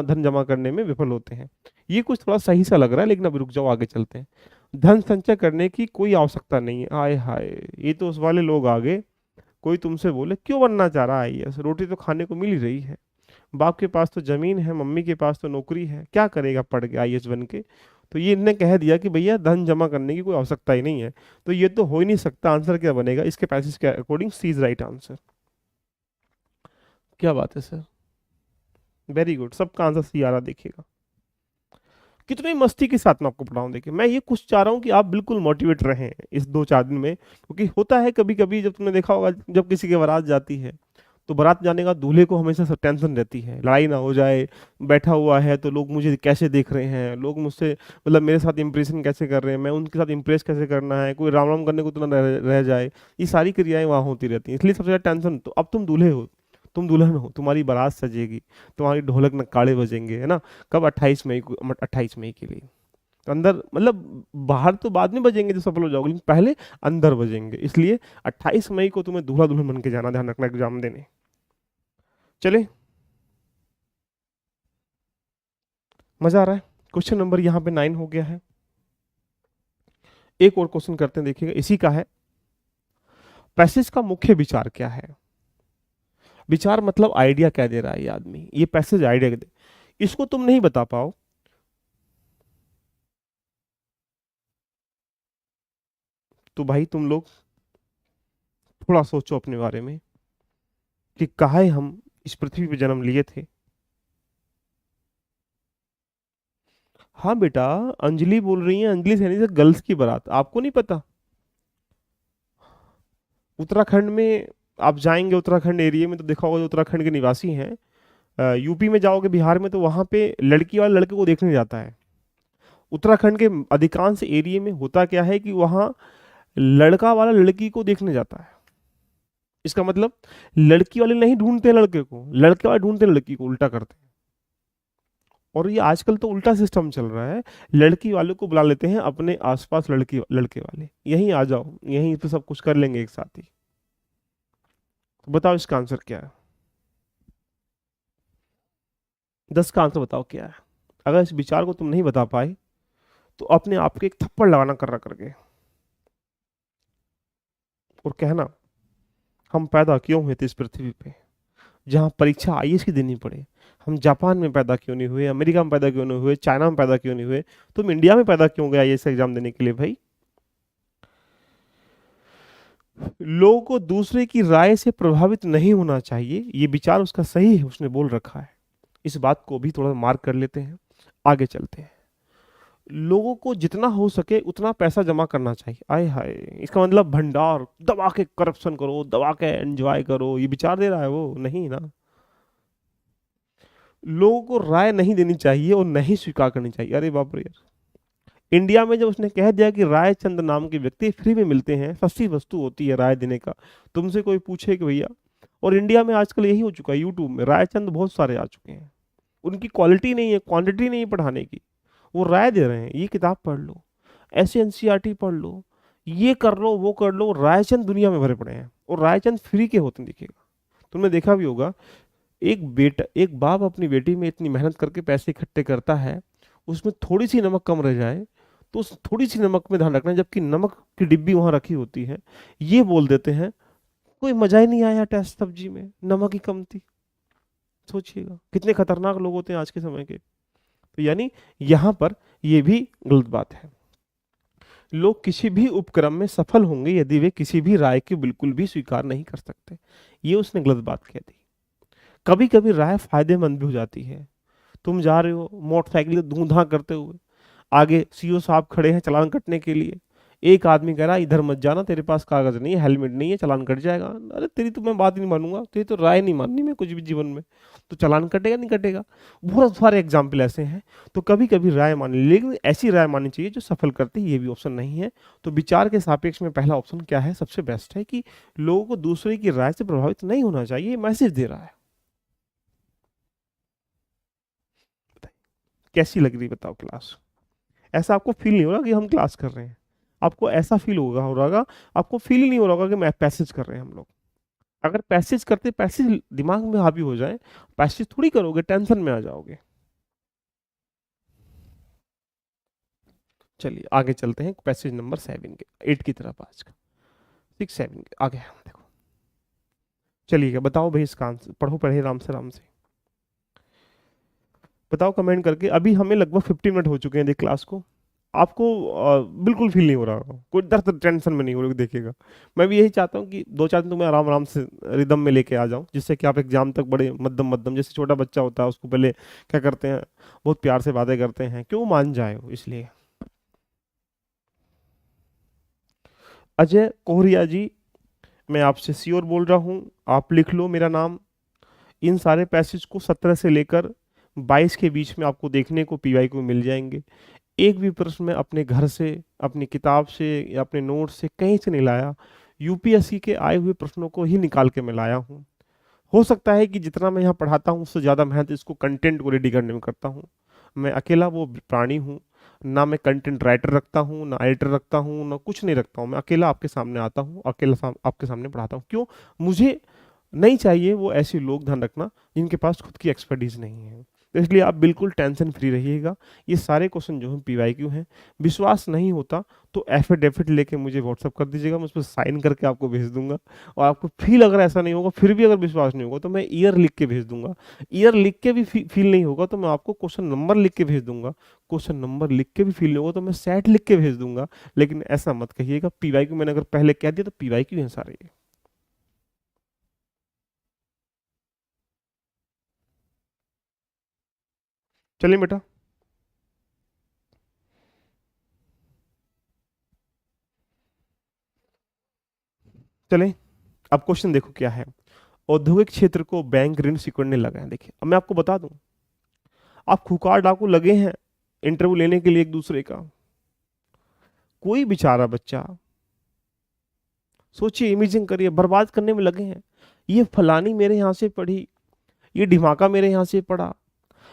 S1: धन जमा करने में विफल होते हैं। ये कुछ थोड़ा सही सा लग रहा है, लेकिन अब रुक जाओ, आगे चलते हैं। धन संचय करने की कोई आवश्यकता नहीं है। आय हाय, ये तो उस वाले लोग आ गए। कोई तुमसे बोले क्यों बनना चाह रहा है आईएएस, रोटी तो खाने को मिल ही रही है, बाप के पास तो जमीन है, मम्मी के पास तो नौकरी है, क्या करेगा पढ़ के आईएएस बन के। तो ये इनने कह दिया कि भैया धन जमा करने की कोई आवश्यकता ही नहीं है, तो ये तो हो ही नहीं सकता। आंसर क्या बनेगा इसके पैसेज के according, C is right answer. क्या बात है सर, वेरी गुड, सबका आंसर सी आ रहा, देखिएगा कितनी मस्ती के साथ मैं आपको पढ़ाऊं। देखिए मैं ये कुछ चाह रहा हूँ कि आप बिल्कुल मोटिवेट रहें इस 2-4 दिन में, क्योंकि होता है कभी कभी, जब तुमने देखा होगा जब किसी की बारात जाती है, तो बारात जाने का दूल्हे को हमेशा सब टेंशन रहती है, लड़ाई ना हो जाए, बैठा हुआ है तो लोग मुझे कैसे देख रहे हैं, लोग मुझसे मतलब मेरे साथ इंप्रेशन कैसे कर रहे हैं, मैं उनके साथ इंप्रेस कैसे करना है, कोई राम राम करने को तो ना रह जाए, ये सारी क्रियाएं वहाँ होती रहती हैं। इसलिए सबसे ज़्यादा टेंशन, तो अब तुम दूल्हे हो, तुम दुल्हन हो, तुम्हारी बारात सजेगी, तुम्हारी ढोलक नगाड़े बजेंगे, है ना, कब 28 मई को, 28 मई के लिए। तो अंदर मतलब बाहर तो बाद में बजेंगे जब सफल हो जाओगे, लेकिन पहले अंदर बजेंगे। इसलिए 28 मई को तुम्हें दूल्हा दुल्हन बन के जाना, ध्यान रखना एग्जाम देने। चले, मजा आ रहा है। क्वेश्चन नंबर यहाँ पे 9 हो गया है। एक और क्वेश्चन करते हैं, देखिएगा इसी का है। पैसेज का मुख्य विचार क्या है। विचार मतलब आइडिया क्या दे रहा है ये आदमी, ये पैसेज आइडिया दे, इसको तुम नहीं बता पाओ तो भाई तुम लोग थोड़ा सोचो अपने बारे में कि काहे हम इस पृथ्वी पे जन्म लिए थे। हाँ बेटा, अंजलि बोल रही है, अंजलि सैनी से गर्ल्स की बारात, आपको नहीं पता। उत्तराखंड में आप जाएंगे, उत्तराखंड एरिया में तो देखा होगा, जो उत्तराखंड के निवासी हैं, यूपी में जाओगे, बिहार में, तो वहां पे लड़की वाला लड़के को देखने जाता है। उत्तराखंड के अधिकांश एरिया में होता क्या है कि वहां लड़का वाला लड़की को देखने जाता है। इसका मतलब लड़की वाले नहीं ढूंढते लड़के को, लड़के वाले ढूंढते लड़की को, उल्टा करते हैं। और ये आजकल तो उल्टा सिस्टम चल रहा है, लड़की वाले को बुला लेते हैं अपने आसपास, लड़की लड़के वाले यहीं आ जाओ, यहीं पे सब कुछ कर लेंगे एक साथ ही। तो बताओ इसका आंसर क्या है, 10 का आंसर बताओ क्या है। अगर इस विचार को तुम नहीं बता पाए तो अपने आप के एक थप्पड़ लगाना कर रहा करके, और कहना हम पैदा क्यों हुए थे इस पृथ्वी पे, जहाँ परीक्षा आईएएस की देनी पड़े। हम जापान में पैदा क्यों नहीं हुए, अमेरिका में पैदा क्यों नहीं हुए, चाइना में पैदा क्यों नहीं हुए, तुम इंडिया में पैदा क्यों गए आईएएस एग्जाम देने के लिए भाई। लोगों को दूसरे की राय से प्रभावित नहीं होना चाहिए, ये विचार उसका सही है, उसने बोल रखा है। इस बात को भी थोड़ा मार्क कर लेते हैं, आगे चलते हैं। लोगों को जितना हो सके उतना पैसा जमा करना चाहिए। आय हाय, इसका मतलब भंडार दबा के करप्शन करो, दबा के एंजॉय करो, ये विचार दे रहा है वो, नहीं ना। लोगों को राय नहीं देनी चाहिए और नहीं स्वीकार करनी चाहिए। अरे बाप रे यार, इंडिया में जब उसने कह दिया कि रायचंद नाम के व्यक्ति फ्री में मिलते हैं, सस्ती वस्तु होती है राय देने का, तुमसे कोई पूछे कि भैया, और इंडिया में आजकल यही हो चुका है, यूट्यूब में रायचंद बहुत सारे आ चुके हैं, उनकी क्वालिटी नहीं है, क्वांटिटी नहीं है पढ़ाने की, वो राय दे रहे हैं, ये किताब पढ़ लो, ऐसे एनसीईआरटी पढ़ लो, ये कर लो, वो कर लो, रायचंद दुनिया में भरे पड़े हैं, और रायचंद फ्री के होते हैं, देखिएगा। तुमने देखा भी होगा, एक बाप अपनी बेटी में इतनी मेहनत करके पैसे इकट्ठे करता है, उसमें थोड़ी सी नमक कम रह जाए तो उस थोड़ी सी नमक में ध्यान रखना है, जबकि नमक की डिब्बी वहां रखी होती है, ये बोल देते हैं कोई मजा ही नहीं आया टेस्ट सब्जी में, नमक ही कम थी। सोचिएगा कितने खतरनाक लोग होते हैं आज के समय के। तो यानी यहां पर ये भी गलत बात है। लोग किसी भी उपक्रम में सफल होंगे यदि वे किसी भी राय के बिल्कुल भी स्वीकार नहीं कर सकते, ये उसने गलत बात कह दी। कभी कभी राय फायदेमंद भी हो जाती है। तुम जा रहे हो मोटरसाइकिल धूं धां करते हुए, आगे सीओ साहब खड़े हैं चालान कटने के लिए, एक आदमी कह रहा है इधर मत जाना, तेरे पास कागज नहीं है, हेलमेट नहीं है, चालान कट जाएगा। अरे तेरी तो मैं बात ही नहीं मानूंगा, तेरी तो राय नहीं माननी मैं कुछ भी जीवन में, तो चालान कटेगा नहीं कटेगा। बहुत सारे एग्जाम्पल ऐसे हैं। तो कभी कभी राय मान ली, लेकिन ऐसी राय माननी चाहिए जो सफल करती है, ये भी ऑप्शन नहीं है। तो विचार के सापेक्ष में पहला ऑप्शन क्या है, सबसे बेस्ट है कि लोगों को दूसरे की राय से प्रभावित नहीं होना चाहिए, मैसेज दे रहा है। कैसी लग रही बताओ क्लास? ऐसा आपको फील नहीं हो रहा कि हम क्लास कर रहे हैं? आपको ऐसा फील हो रहा आपको फील ही नहीं हो रहा होगा कि मैं पैसेज कर रहे हैं हम लोग। अगर पैसेज करते, पैसेज दिमाग में हावी हो जाए, पैसेज थोड़ी करोगे, टेंशन में आ जाओगे। चलिए आगे चलते हैं पैसेज नंबर 7 के, 8 की तरफ, आज का 6 7 के आगे देखो। चलिए बताओ भाई, इसका आंसर पढ़ो, पढ़े राम से बताओ कमेंट करके। अभी हमें लगभग 15 मिनट हो चुके हैं देख क्लास को। आपको बिल्कुल फील नहीं हो रहा होगा, कोई दर्द टेंशन में नहीं हो रहा, देखिएगा। मैं भी यही चाहता हूँ कि 2 4 दिन तो मैं आराम आराम से रिदम में लेके आ जाऊँ, जिससे कि आप एग्जाम तक बड़े मध्यम मध्यम, जैसे छोटा बच्चा होता है उसको पहले क्या करते हैं, बहुत प्यार से बातें करते हैं, क्यों मान जाए वो, इसलिए। अजय कोहरिया जी, मैं आपसे श्योर बोल रहा हूँ, आप लिख लो मेरा नाम। इन सारे पैसेज को 17 से लेकर 22 के बीच में आपको देखने को पीवाई को मिल जाएंगे। एक भी प्रश्न मैं अपने घर से, अपनी किताब से या अपने नोट से कहीं से नहीं लाया, यूपीएससी के आए हुए प्रश्नों को ही निकाल के मैं लाया हूँ। हो सकता है कि जितना मैं यहाँ पढ़ाता हूँ उससे ज़्यादा मेहनत इसको कंटेंट को रेडी करने में करता हूँ। मैं अकेला वो प्राणी हूँ, ना मैं कंटेंट राइटर रखता हूँ, ना एडिटर रखता हूँ, ना कुछ नहीं रखता हूँ। मैं अकेला आपके सामने आता हूँ, अकेला आपके सामने पढ़ाता हूँ। क्यों? मुझे नहीं चाहिए वो ऐसे लोग, ध्यान रखना, जिनके पास खुद की एक्सपर्टीज नहीं है। तो इसलिए आप बिल्कुल टेंशन फ्री रहिएगा। ये सारे क्वेश्चन जो हैं पीवाईक्यू हैं। विश्वास नहीं होता तो एफिडेविट लेके मुझे व्हाट्सअप कर दीजिएगा, मैं उस पर साइन करके आपको भेज दूंगा। और आपको फील अगर ऐसा नहीं होगा, फिर भी अगर विश्वास नहीं होगा, तो मैं ईयर लिख के भेज दूंगा। ईयर लिख के भी फील नहीं होगा तो मैं आपको क्वेश्चन नंबर लिख के भेज दूंगा। क्वेश्चन नंबर लिख के भी फील नहीं होगा तो मैं सेट लिख के भेज दूंगा। लेकिन ऐसा मत कहिएगा पीवाईक्यू मैंने अगर पहले कह दिया तो पीवाईक्यू हैं सारे। चलिए बेटा, चलें। अब क्वेश्चन देखो क्या है। औद्योगिक क्षेत्र को बैंक ऋण सिकुड़ने लगा है। देखिए अब मैं आपको बता दूं, आप खुकार डाकू लगे हैं इंटरव्यू लेने के लिए एक दूसरे का। कोई बेचारा बच्चा, सोचिए, इमेजिन करिए, बर्बाद करने में लगे हैं। ये फलानी मेरे यहाँ से पढ़ी, ये ढिमाका मेरे यहाँ से पढ़ा,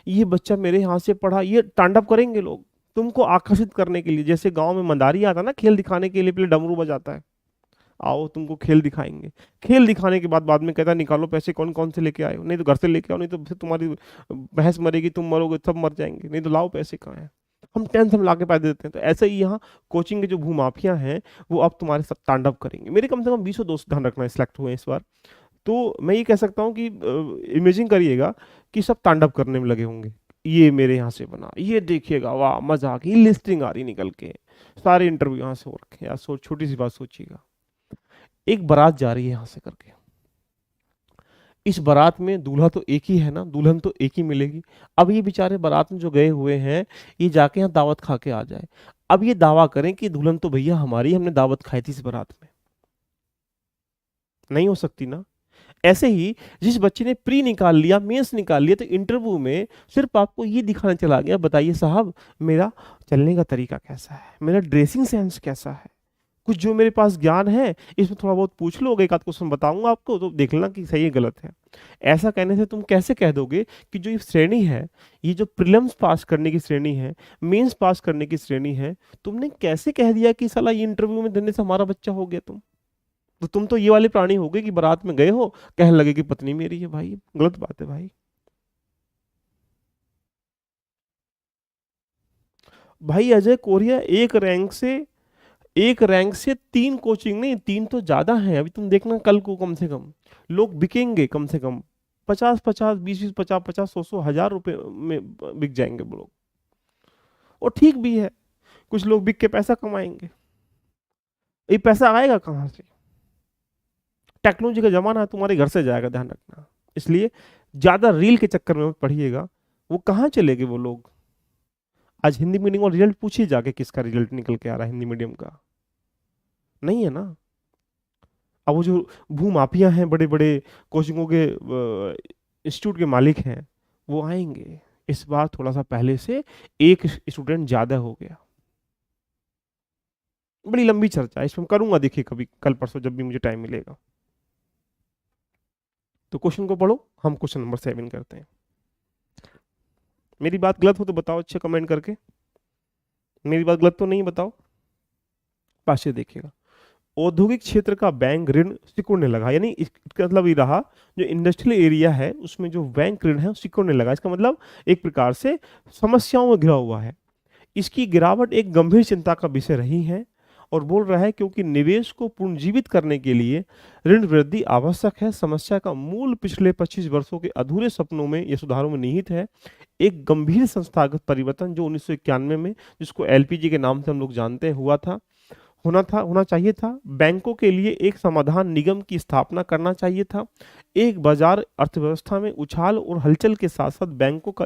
S1: ये बच्चा मेरे यहाँ से पढ़ा, ये तांडव करेंगे लोग तुमको आकर्षित करने के लिए। जैसे गांव में मंदारी आता ना खेल दिखाने के लिए, पहले डमरू बजाता है, आओ तुमको खेल दिखाएंगे। खेल दिखाने के बाद में कहता है निकालो पैसे, कौन कौन से लेके आए हो, नहीं तो घर से लेके आओ, नहीं तो फिर तुम्हारी भैंस मरेगी, तुम मरोगे, सब मर जाएंगे, नहीं तो लाओ पैसे कहाँ हैं। हम टेंशन ला के पैसे देते हैं। तो ऐसे ही यहाँ कोचिंग के जो भूमाफिया हैं वो अब तुम्हारे साथ तांडव करेंगे। मेरे कम से कम 20 दोस्त ध्यान रखना सिलेक्ट हुए हैं इस बार। तो मैं ये कह सकता हूँ कि इमेजिन करिएगा कि सब तांडव करने में लगे होंगे। ये मेरे यहाँ से बना, ये देखिएगा, वाह मजा आ गई, लिस्टिंग आ रही निकल के, सारे इंटरव्यू यहाँ से हो रखे। यार छोटी सी बात सोचिएगा, एक बारात जा रही है यहाँ से करके, इस बारात में दूल्हा तो एक ही है ना, दुल्हन तो एक ही मिलेगी। अब ये बेचारे बारात में जो गए हुए हैं, ये जाके यहाँ दावत खा के आ जाए। अब ये दावा करें कि दुल्हन तो भैया हमारी, हमने दावत खाई थी इस बारात में, नहीं हो सकती ना। ऐसे ही जिस बच्चे ने प्री निकाल लिया, मेंस निकाल लिया, तो इंटरव्यू में सिर्फ आपको ये दिखाना चला गया, बताइए साहब मेरा चलने का तरीका कैसा है, मेरा ड्रेसिंग सेंस कैसा है, कुछ जो मेरे पास ज्ञान है इसमें थोड़ा बहुत पूछ लो, एक आध क्वेश्चन बताऊंगा आपको, तो देख लेना कि सही है गलत है। ऐसा कहने से तुम कैसे कह दोगे कि जो ये श्रेणी है, ये जो प्रीलिम्स पास करने की श्रेणी है, मेंस पास करने की श्रेणी है, तुमने कैसे कह दिया कि साला ये इंटरव्यू में देने से हमारा बच्चा हो गया? तुम तो ये वाले प्राणी हो गए कि बारात में गए हो, कहने लगे कि पत्नी मेरी है। भाई गलत बात है भाई। भाई अजय कोरिया एक रैंक से 3 कोचिंग नहीं, 3 तो ज्यादा है। अभी तुम देखना कल को कम से कम लोग बिकेंगे, कम से कम 50-50, 20-20, 50-50, 100-100 हजार रुपए में बिक जाएंगे वो लोग। और ठीक भी है, कुछ लोग बिक के पैसा कमाएंगे। ये पैसा आएगा कहाँ से? टेक्नोलॉजी का जमाना है, तुम्हारे घर से जाएगा, ध्यान रखना। इसलिए ज्यादा रील के चक्कर में मत पढ़िएगा। वो कहाँ चले गए वो लोग? आज हिंदी मीडियम का रिजल्ट पूछिए जाके, किसका रिजल्ट निकल के आ रहा है हिंदी मीडियम का? नहीं है ना। अब वो जो भूमाफिया हैं, बड़े बड़े कोचिंगों के इंस्टीट्यूट के मालिक हैं, वो आएंगे। इस बार थोड़ा सा पहले से एक स्टूडेंट ज्यादा हो गया। बड़ी लंबी चर्चा है, इसमें करूंगा, देखिए कभी कल परसों जब भी मुझे टाइम मिलेगा। तो क्वेश्चन को पढ़ो, हम क्वेश्चन नंबर 7 करते हैं। मेरी बात गलत हो तो बताओ, अच्छे कमेंट करके। मेरी बात गलत तो नहीं, बताओ। पास से देखिएगा, औद्योगिक क्षेत्र का बैंक ऋण सिकुड़ने लगा। यानी इसका मतलब ये रहा, जो इंडस्ट्रियल एरिया है उसमें जो बैंक ऋण है वो सिकुड़ने लगा। इसका मतलब एक प्रकार से समस्याओं में घिरा हुआ है। इसकी गिरावट एक गंभीर चिंता का विषय रही है। और बोल रहा है क्योंकि निवेश को पुनर्जीवित करने के लिए ऋण वृद्धि आवश्यक है। समस्या का मूल पिछले 25 वर्षों के अधूरे सपनों में या सुधारों में निहित है। एक गंभीर संस्थागत परिवर्तन जो 1991 में, जिसको एलपीजी के नाम से हम लोग जानते हैं, होना चाहिए था। बैंकों के लिए एक समाधान निगम की स्थापना करना चाहिए था। एक बाजार अर्थव्यवस्था में उछाल और हलचल के साथ साथ बैंकों का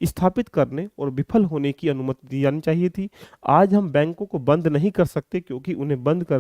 S1: स्थापित करने और विफल होने की अनुमति दी जानी चाहिए थी। आज हम बैंकों को बंद नहीं कर सकते, क्योंकि उन्हें बंद कर